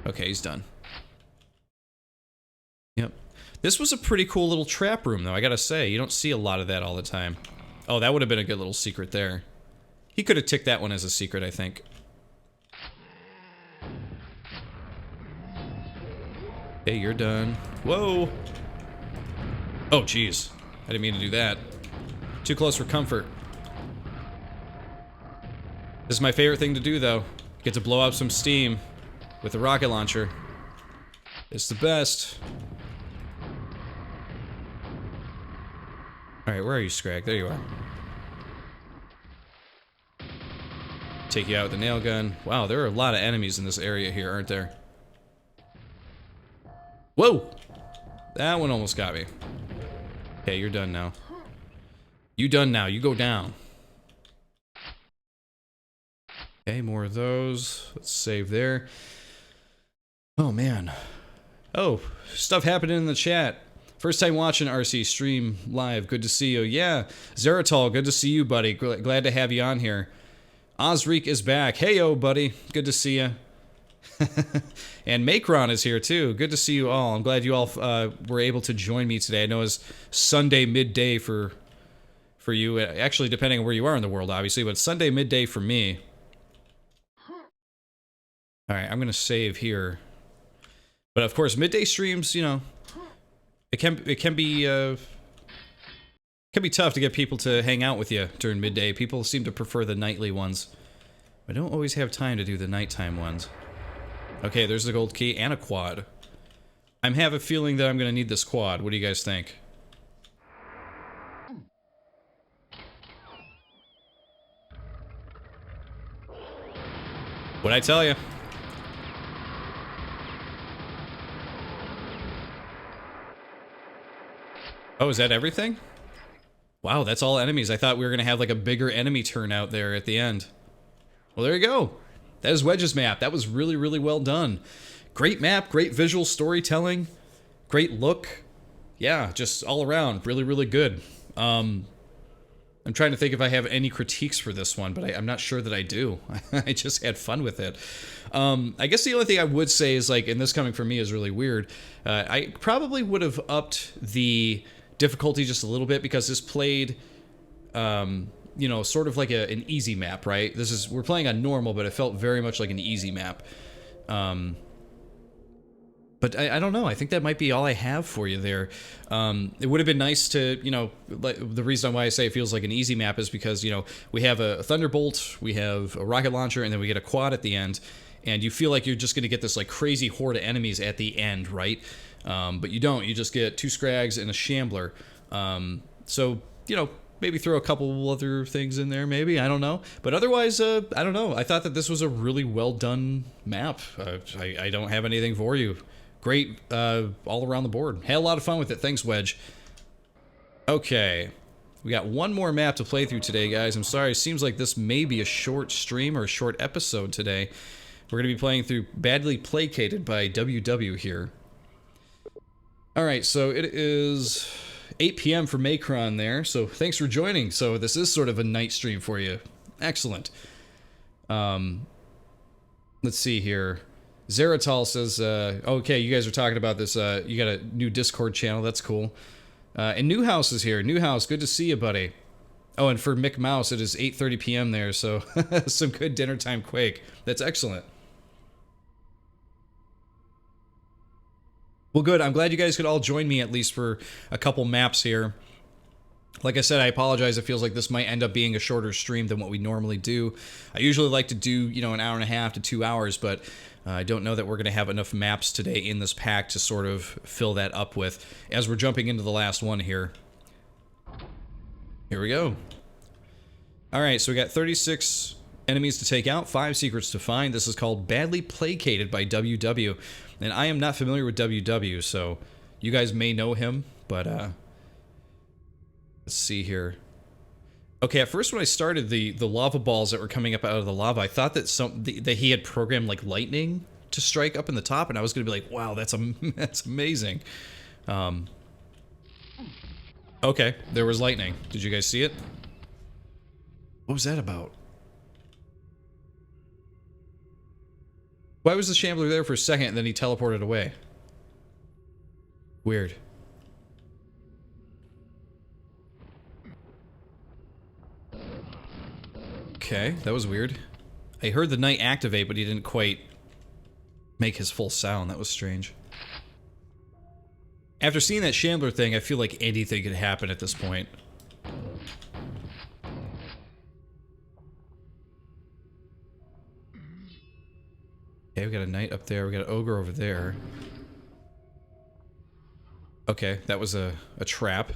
Okay, he's done. Yep. This was a pretty cool little trap room, though, I gotta say. You don't see a lot of that all the time. Oh, that would have been a good little secret there. He could have ticked that one as a secret, I think. Hey, you're done. Whoa! Oh, jeez. I didn't mean to do that. Too close for comfort. This is my favorite thing to do, though. Get to blow up some steam with a rocket launcher. It's the best. Alright, where are you, Scrag? There you are. Take you out with the nail gun. Wow, there are a lot of enemies in this area here, aren't there? Whoa! That one almost got me. Okay, you're done now. You done now. You go down. Okay, more of those. Let's save there. Oh, man. Oh, stuff happening in the chat. First time watching ArrrCee stream live. Good to see you. Yeah, Zeratol, good to see you, buddy. Glad to have you on here. Ozreek is back. Hey-o, buddy. Good to see you. And Macron is here, too. Good to see you all. I'm glad you all were able to join me today. I know it's Sunday midday for you. Actually, depending on where you are in the world, obviously, but Sunday midday for me. Alright, I'm going to save here. But, of course, midday streams, you know, it can be tough to get people to hang out with you during midday. People seem to prefer the nightly ones. I don't always have time to do the nighttime ones. Okay, there's the gold key and a quad. I have a feeling that I'm going to need this quad. What do you guys think? What'd I tell you? Oh, is that everything? Wow, that's all enemies. I thought we were going to have like a bigger enemy turnout there at the end. Well, there you go. That is Wedge's map. That was really, really well done. Great map, great visual storytelling, great look. Yeah, just all around, really, really good. I'm trying to think if I have any critiques for this one, but I'm not sure that I do. I just had fun with it. I guess the only thing I would say is, like, and this coming from me is really weird, I probably would have upped the difficulty just a little bit because this played, you know, sort of like an easy map, right? We're playing on normal, but it felt very much like an easy map. But I don't know. I think that might be all I have for you there. It would have been nice to, you know, the reason why I say it feels like an easy map is because, you know, we have a Thunderbolt, we have a rocket launcher, and then we get a quad at the end. And you feel like you're just going to get this, like, crazy horde of enemies at the end, right? But you don't. You just get 2 Scrags and a Shambler. So, you know, Maybe throw a couple other things in there, maybe. I don't know. But otherwise, I don't know. I thought that this was a really well done map. I don't have anything for you. Great all around the board. Had a lot of fun with it. Thanks, Wedge. Okay. We got one more map to play through today, guys. I'm sorry. It seems like this may be a short stream or a short episode today. We're going to be playing through Badly Placated by WW here. Alright, so it is 8 p.m. for Macron there, so thanks for joining. So this is sort of a night stream for you. Excellent. Let's see here. Zeratal says, okay, you guys are talking about this, you got a new Discord channel, that's cool. And Newhouse is here. Newhouse, good to see you, buddy. Oh, and for Mick Mouse, it is 8:30 p.m. there, so some good dinner time Quake. That's excellent. Well, good. I'm glad you guys could all join me at least for a couple maps here. Like I said, I apologize. It feels like this might end up being a shorter stream than what we normally do. I usually like to do, you know, an hour and a half to 2 hours, but I don't know that we're going to have enough maps today in this pack to sort of fill that up with as we're jumping into the last one here. Here we go. All right, so we got 36 enemies to take out, 5 secrets to find. This is called Badly Placated by WW. And I am not familiar with WW, so you guys may know him, but let's see here. Okay, at first when I started, the lava balls that were coming up out of the lava, I thought that that he had programmed like lightning to strike up in the top, and I was going to be like, wow, that's amazing. Okay, there was lightning. Did you guys see it? What was that about? Why was the Shambler there for a second and then he teleported away? Weird. Okay, that was weird. I heard the knight activate, but he didn't quite make his full sound. That was strange. After seeing that Shambler thing, I feel like anything could happen at this point. Okay, we got a knight up there, we got an ogre over there. Okay, that was a trap.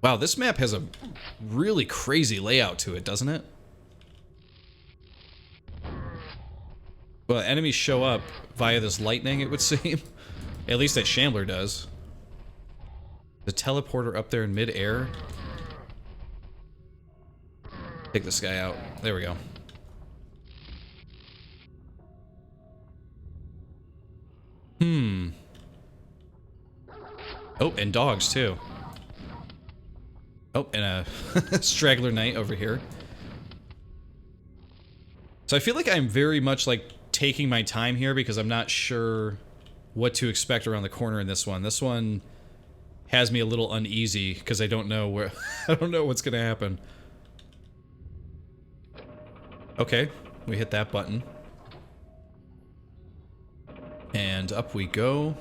Wow, this map has a really crazy layout to it, doesn't it? Well, enemies show up via this lightning, it would seem. At least that Shambler does. The teleporter up there in mid-air. Take this guy out. There we go. Oh, and dogs, too. Oh, and a straggler knight over here. So I feel like I'm very much, like, taking my time here because I'm not sure what to expect around the corner in this one. This one has me a little uneasy because I don't know where... I don't know what's gonna happen. Okay, we hit that button. And up we go.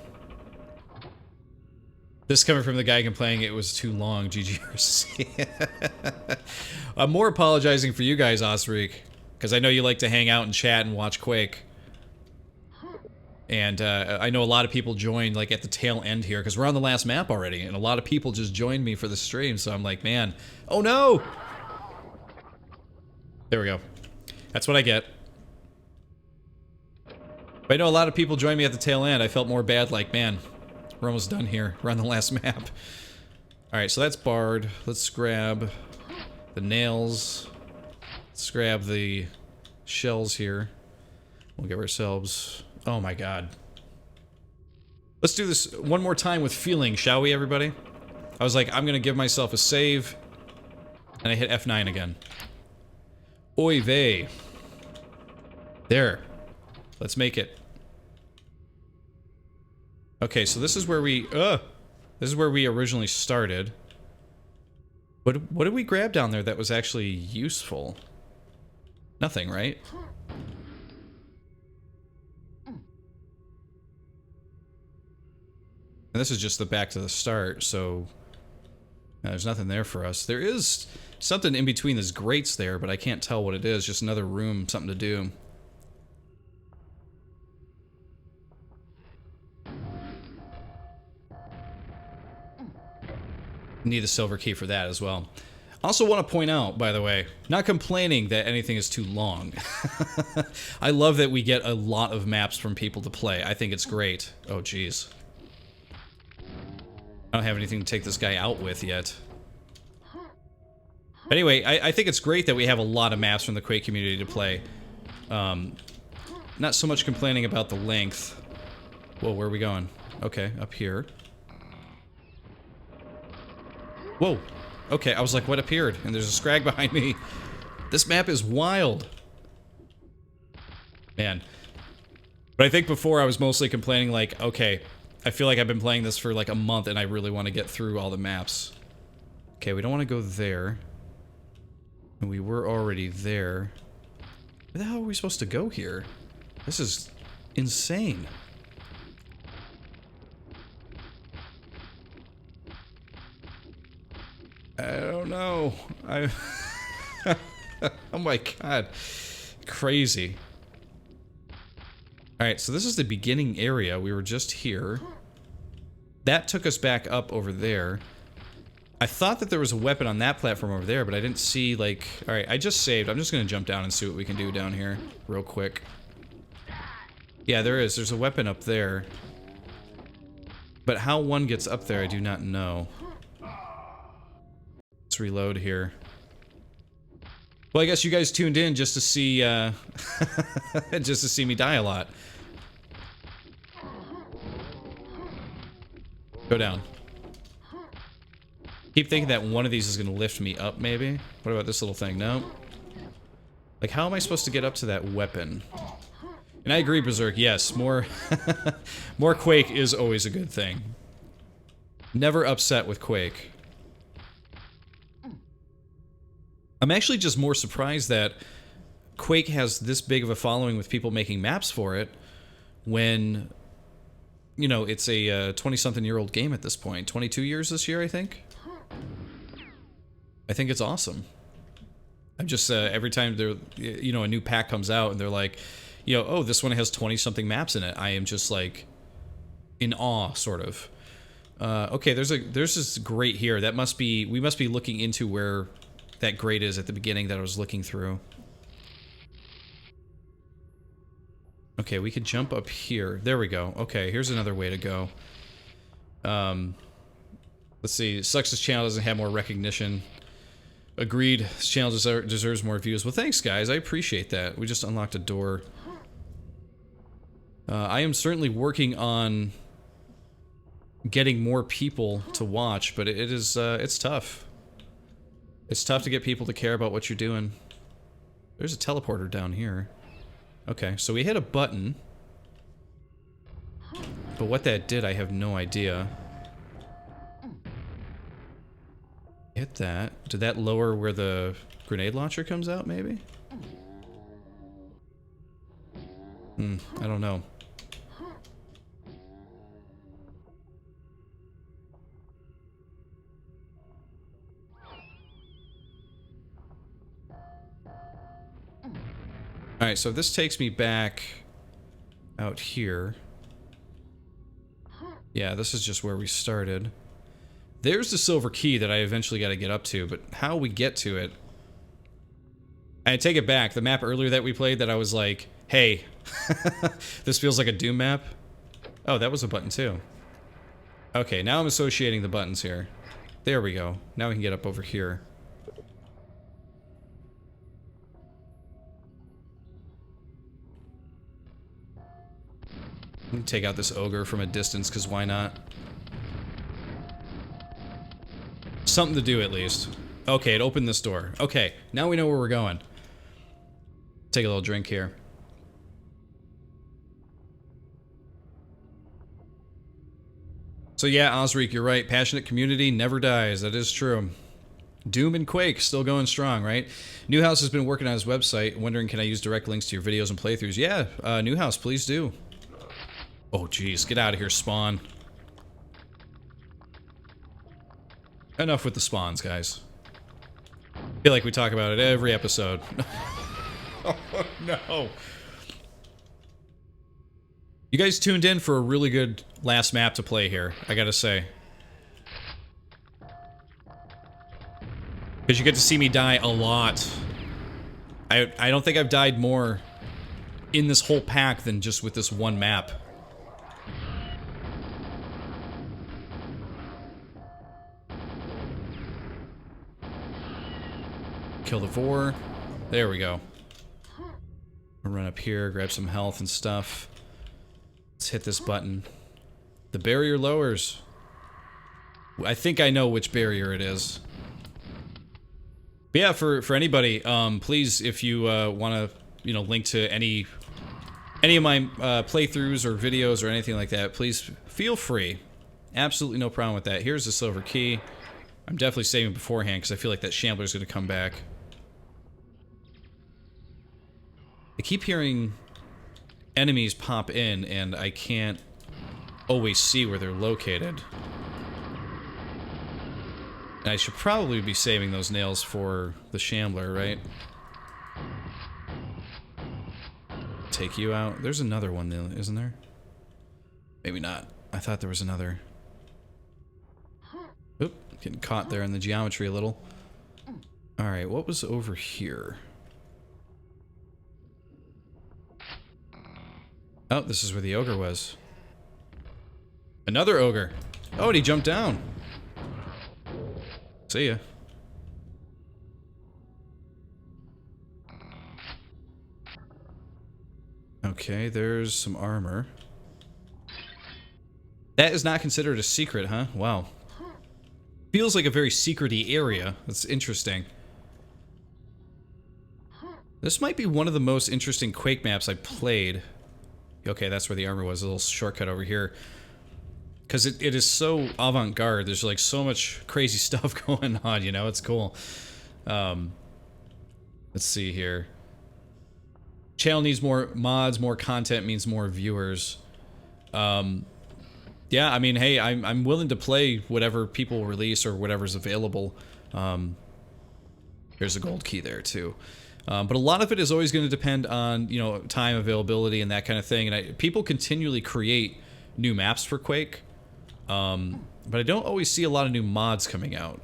This coming from the guy complaining it was too long, GG. I'm more apologizing for you guys, ArrrCee, because I know you like to hang out and chat and watch Quake. And I know a lot of people joined like at the tail end here, because we're on the last map already, and a lot of people just joined me for the stream, so I'm like, man, oh no! There we go. That's what I get. But I know a lot of people joined me at the tail end. I felt more bad, like, man, we're almost done here. We're on the last map. Alright, so that's barred. Let's grab the nails. Let's grab the shells here. We'll give ourselves... Oh my god. Let's do this one more time with feeling, shall we, everybody? I was like, I'm gonna give myself a save. And I hit F9 again. Oy vey. There. Let's make it. Okay, so this is where we... this is where we originally started. What did we grab down there that was actually useful? Nothing, right? And this is just the back to the start, so... there's nothing there for us. There is something in between these grates there, but I can't tell what it is. Just another room, something to do. Need the silver key for that as well. Also want to point out, by the way, not complaining that anything is too long. I love that we get a lot of maps from people to play. I think it's great. Oh, jeez. I don't have anything to take this guy out with yet. But anyway, I think it's great that we have a lot of maps from the Quake community to play. Not so much complaining about the length. Whoa, where are we going? Okay, up here. Whoa. Okay, I was like, what appeared? And there's a scrag behind me. This map is wild. Man. But I think before I was mostly complaining like, okay, I feel like I've been playing this for like a month and I really want to get through all the maps. Okay, we don't want to go there. And we were already there. Where the hell are we supposed to go here? This is insane. I don't know. Oh my god. Crazy. Alright, so this is the beginning area. We were just here. That took us back up over there. I thought that there was a weapon on that platform over there, but I didn't see, like... Alright, I just saved. I'm just gonna jump down and see what we can do down here real quick. Yeah, there is. There's a weapon up there. But how one gets up there, I do not know. Let's reload here. Well, I guess you guys tuned in just to see, just to see me die a lot. Go down. Keep thinking that one of these is gonna lift me up, maybe? What about this little thing? No? Like, how am I supposed to get up to that weapon? And I agree, Berserk, yes, more... more Quake is always a good thing. Never upset with Quake. I'm actually just more surprised that Quake has this big of a following with people making maps for it when, you know, it's a 20-something-year-old game at this point. 22 years this year, I think? I think it's awesome. I'm just, every time there, you know, a new pack comes out and they're like, you know, oh, this one has 20-something maps in it. I am just, like, in awe, sort of. Okay, there's this grate here. That must be, we must be looking into where that grate is at the beginning that I was looking through. Okay, we could jump up here. There we go. Okay, here's another way to go. Let's see. Sucks this channel doesn't have more recognition. Agreed. This channel deserves more views. Well, thanks, guys. I appreciate that. We just unlocked a door. I am certainly working on getting more people to watch, but it is, it's tough. It's tough to get people to care about what you're doing. There's a teleporter down here. Okay, so we hit a button. But what that did, I have no idea. Hit that. Did that lower where the grenade launcher comes out, maybe? I don't know. Alright, so this takes me back out here. Yeah, this is just where we started. There's the silver key that I eventually got to get up to, but how we get to it... I take it back. The map earlier that we played that I was like, hey, this feels like a Doom map. Oh, that was a button too. Okay, now I'm associating the buttons here. There we go. Now we can get up over here. Take out this ogre from a distance, because why not? Something to do, at least. Okay, it opened this door. Okay, now we know where we're going. Take a little drink here. So yeah, ArrrCee, you're right. Passionate community never dies. That is true. Doom and Quake still going strong, right? Newhouse has been working on his website, wondering can I use direct links to your videos and playthroughs? Yeah, Newhouse, please do. Oh, jeez. Get out of here, spawn. Enough with the spawns, guys. I feel like we talk about it every episode. Oh, no. You guys tuned in for a really good last map to play here, I gotta say. Because you get to see me die a lot. I don't think I've died more in this whole pack than just with this one map. Kill the Vor. There we go. I'll run up here, grab some health and stuff. Let's hit this button. The barrier lowers. I think I know which barrier it is. But yeah, for anybody, please, if you want to, you know, link to any of my playthroughs or videos or anything like that, please feel free. Absolutely no problem with that. Here's the silver key. I'm definitely saving beforehand because I feel like that Shambler's going to come back. I keep hearing enemies pop in, and I can't always see where they're located. And I should probably be saving those nails for the Shambler, right? Take you out. There's another one, isn't there? Maybe not. I thought there was another. Oop, getting caught there in the geometry a little. Alright, what was over here? Oh, this is where the ogre was. Another ogre. Oh, and he jumped down. See ya. Okay, there's some armor. That is not considered a secret, huh? Wow. Feels like a very secret-y area. That's interesting. This might be one of the most interesting Quake maps I've played. Okay, that's where the armor was. A little shortcut over here. Because it is so avant-garde. There's like so much crazy stuff going on, you know? It's cool. Let's see here. Channel needs more mods, more content means more viewers. Yeah, I mean, hey, I'm willing to play whatever people release or whatever's available. There's a gold key there, too. But a lot of it is always going to depend on, you know, time availability and that kind of thing. And people continually create new maps for Quake. But I don't always see a lot of new mods coming out.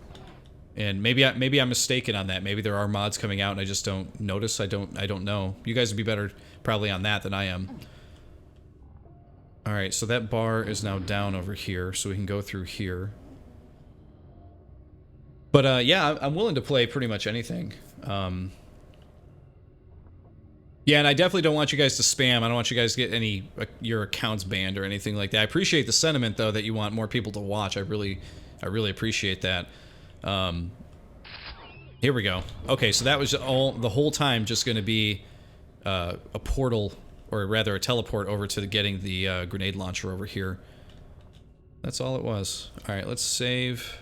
And maybe I'm mistaken on that. Maybe there are mods coming out and I just don't notice. I don't know. You guys would be better probably on that than I am. Alright, so that bar is now down over here, so we can go through here. But yeah, I'm willing to play pretty much anything. Yeah, and I definitely don't want you guys to spam. I don't want you guys to get any your accounts banned or anything like that. I appreciate the sentiment though that you want more people to watch. I really appreciate that. Here we go. Okay, so that was the whole time just going to be a portal, or rather a teleport over to getting the grenade launcher over here. That's all it was. All right, let's save.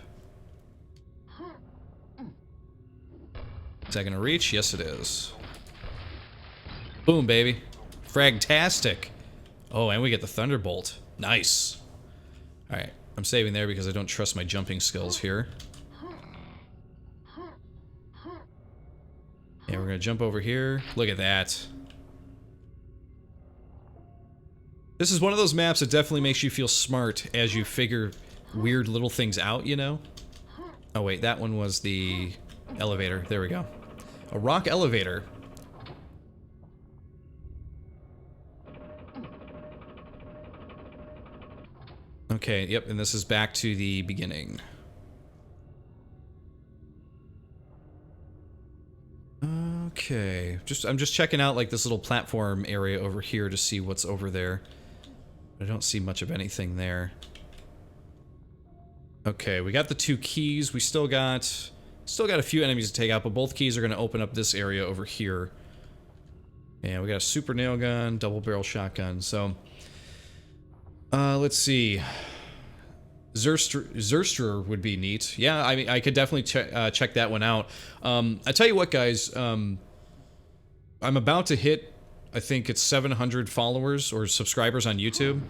Is that going to reach? Yes, it is. Boom, baby. Fragtastic. Oh, and we get the Thunderbolt. Nice. Alright, I'm saving there because I don't trust my jumping skills here. Yeah, we're gonna jump over here. Look at that. This is one of those maps that definitely makes you feel smart as you figure weird little things out, you know? Oh wait, that one was the elevator. There we go. A rock elevator. Okay, yep, and this is back to the beginning. Okay, I'm just checking out like this little platform area over here to see what's over there. I don't see much of anything there. Okay, we got the 2 keys. We still got a few enemies to take out, but both keys are going to open up this area over here. And we got a super nail gun, double barrel shotgun. So let's see. Zerster would be neat. Yeah, I mean, I could definitely check that one out. I tell you what, guys. I'm about to hit, I think it's 700 followers or subscribers on YouTube.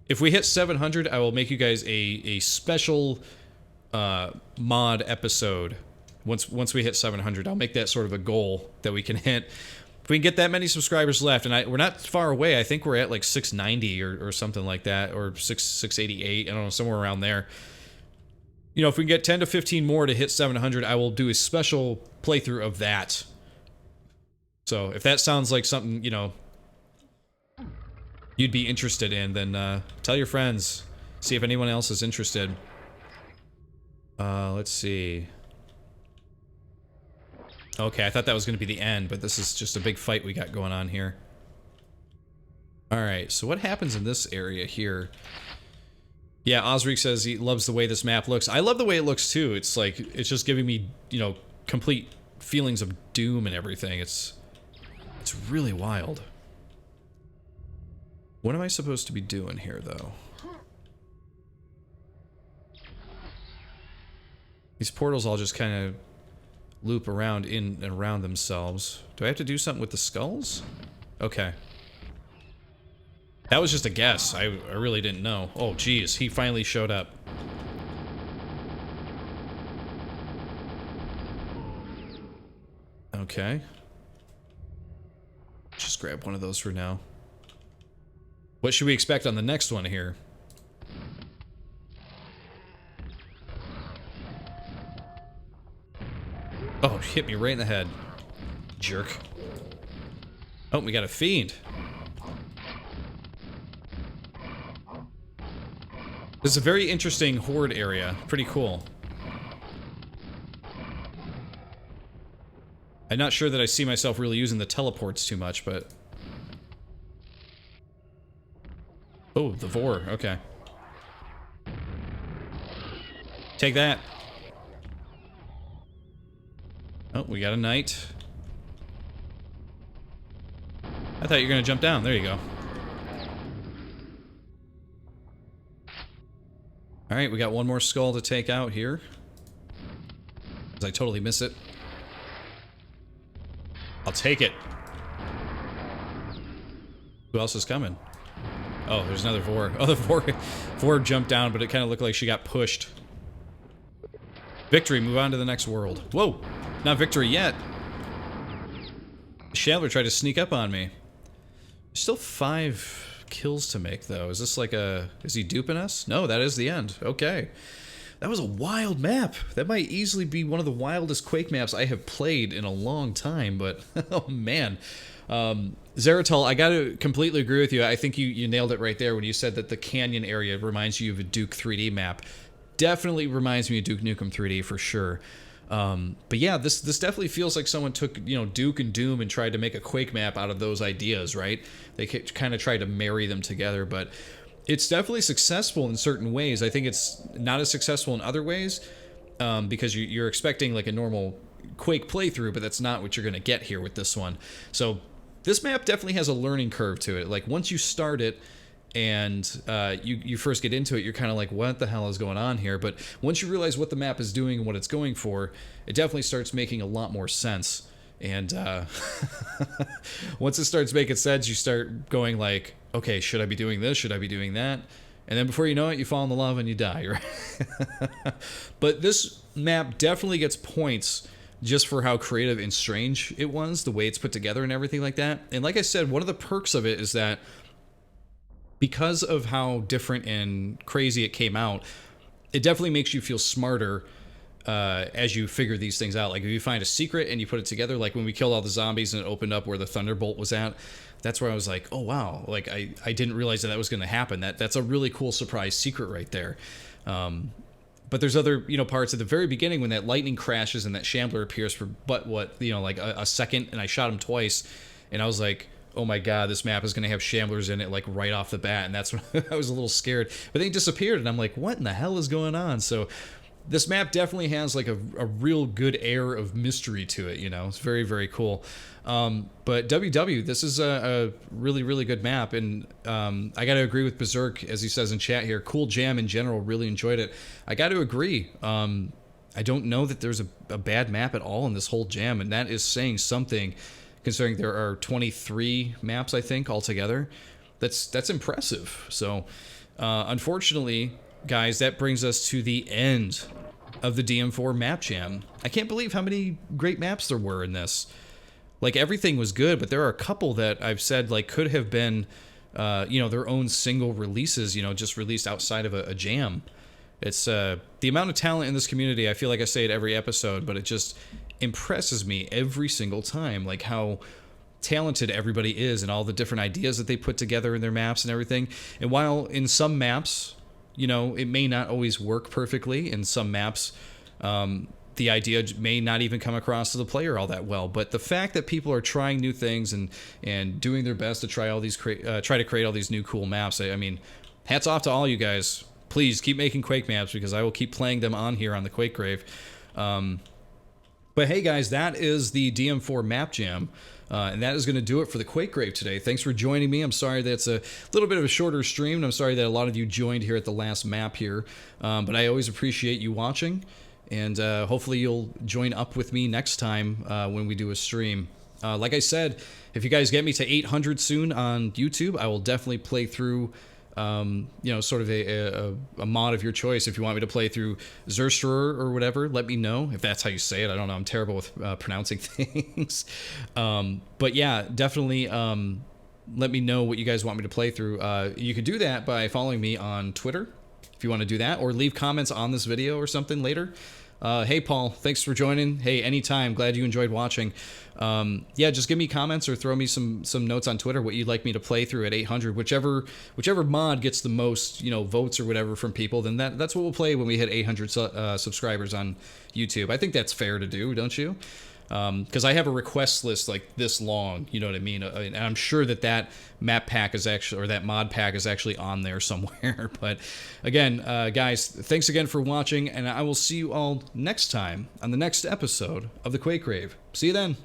If we hit 700, I will make you guys a special mod episode. Once we hit 700, I'll make that sort of a goal that we can hit. If we can get that many subscribers left, and we're not far away. I think we're at like 690 or something like that, or 688. I don't know, somewhere around there. You know, if we can get 10 to 15 more to hit 700, I will do a special playthrough of that. So if that sounds like something, you know, you'd be interested in, then tell your friends. See if anyone else is interested. Let's see. Okay, I thought that was going to be the end, but this is just a big fight we got going on here. Alright, so what happens in this area here? Yeah, ArrrCee says he loves the way this map looks. I love the way it looks too. It's like, it's just giving me, you know, complete feelings of doom and everything. It's really wild. What am I supposed to be doing here, though? These portals all just kind of loop around in and around themselves. Do I have to do something with the skulls? Okay. That was just a guess. I really didn't know. Oh, geez. He finally showed up. Okay. Just grab one of those for now. What should we expect on the next one here? Oh, hit me right in the head. Jerk. Oh, we got a fiend. This is a very interesting horde area. Pretty cool. I'm not sure that I see myself really using the teleports too much, but... Oh, the Vor. Okay. Take that. Oh, we got a knight. I thought you were going to jump down. There you go. Alright, we got one more skull to take out here. Because I totally miss it. I'll take it. Who else is coming? Oh, there's another Vor. Oh, the Vor jumped down, but it kind of looked like she got pushed. Victory, move on to the next world. Whoa! Not victory yet. The Shambler tried to sneak up on me. There's still 5 kills to make, though. Is this like a... Is he duping us? No, that is the end. Okay. That was a wild map. That might easily be one of the wildest Quake maps I have played in a long time, but... oh, man. Zeratul, I gotta completely agree with you. I think you nailed it right there when you said that the canyon area reminds you of a Duke 3D map. Definitely reminds me of Duke Nukem 3D for sure. But yeah, this definitely feels like someone took, you know, Duke and Doom and tried to make a Quake map out of those ideas, right? They kind of tried to marry them together, but it's definitely successful in certain ways. I think it's not as successful in other ways, because you're expecting like a normal Quake playthrough, but that's not what you're going to get here with this one. So this map definitely has a learning curve to it. Like once you start it, and you first get into it, you're kind of like, what the hell is going on here? But once you realize what the map is doing and what it's going for, it definitely starts making a lot more sense. And once it starts making sense, you start going like, okay, should I be doing this? Should I be doing that? And then before you know it, you fall in the lava and you die, right? But this map definitely gets points just for how creative and strange it was, the way it's put together and everything like that. And like I said, one of the perks of it is that because of how different and crazy it came out, it definitely makes you feel smarter as you figure these things out. Like if you find a secret and you put it together, like when we killed all the zombies and it opened up where the Thunderbolt was at, that's where I was like, oh wow, like I didn't realize that was going to happen. That's a really cool surprise secret right there. But there's other, you know, parts at the very beginning when that lightning crashes and that Shambler appears for like a second, and I shot him twice, and I was like, oh my god, this map is going to have Shamblers in it like right off the bat, and that's when I was a little scared. But then he disappeared, and I'm like, what in the hell is going on? So this map definitely has like a real good air of mystery to it, you know. It's very, very cool. But WW, this is a really, really good map, and I got to agree with Berserk, as he says in chat here. Cool jam in general, really enjoyed it. I got to agree. I don't know that there's a bad map at all in this whole jam, and that is saying something, considering there are 23 maps, I think, altogether. That's impressive. So, unfortunately, guys, that brings us to the end of the DM4 Map Jam. I can't believe how many great maps there were in this. Like, everything was good, but there are a couple that I've said, like, could have been, you know, their own single releases, you know, just released outside of a jam. It's the amount of talent in this community. I feel like I say it every episode, but it just impresses me every single time, like how talented everybody is and all the different ideas that they put together in their maps and everything. And while in some maps, you know, it may not always work perfectly, in some maps, the idea may not even come across to the player all that well. But the fact that people are trying new things and doing their best to try to create all these new cool maps, I mean, hats off to all you guys. Please keep making Quake maps because I will keep playing them on here on the Quake Grave. But hey guys, that is the DM4 Map Jam. And that is going to do it for the Quake Grave today. Thanks for joining me. I'm sorry that it's a little bit of a shorter stream, and I'm sorry that a lot of you joined here at the last map here. But I always appreciate you watching, and hopefully you'll join up with me next time when we do a stream. Like I said, if you guys get me to 800 soon on YouTube, I will definitely play through you know, sort of a mod of your choice. If you want me to play through Zerstrer or whatever, let me know. If that's how you say it, I don't know. I'm terrible with pronouncing things. But yeah, definitely let me know what you guys want me to play through. You can do that by following me on Twitter, if you want to do that, or leave comments on this video or something later. Hey, Paul, thanks for joining. Hey, anytime. Glad you enjoyed watching. Yeah, just give me comments or throw me some notes on Twitter what you'd like me to play through at 800. Whichever mod gets the most, you know, votes or whatever from people, then that's what we'll play when we hit 800 subscribers on YouTube. I think that's fair to do, don't you? Because I have a request list like this long, you know what I mean? And I'm sure that map pack is actually, or that mod pack is actually on there somewhere. But again, guys, thanks again for watching, and I will see you all next time on the next episode of the Quake Grave. See you then.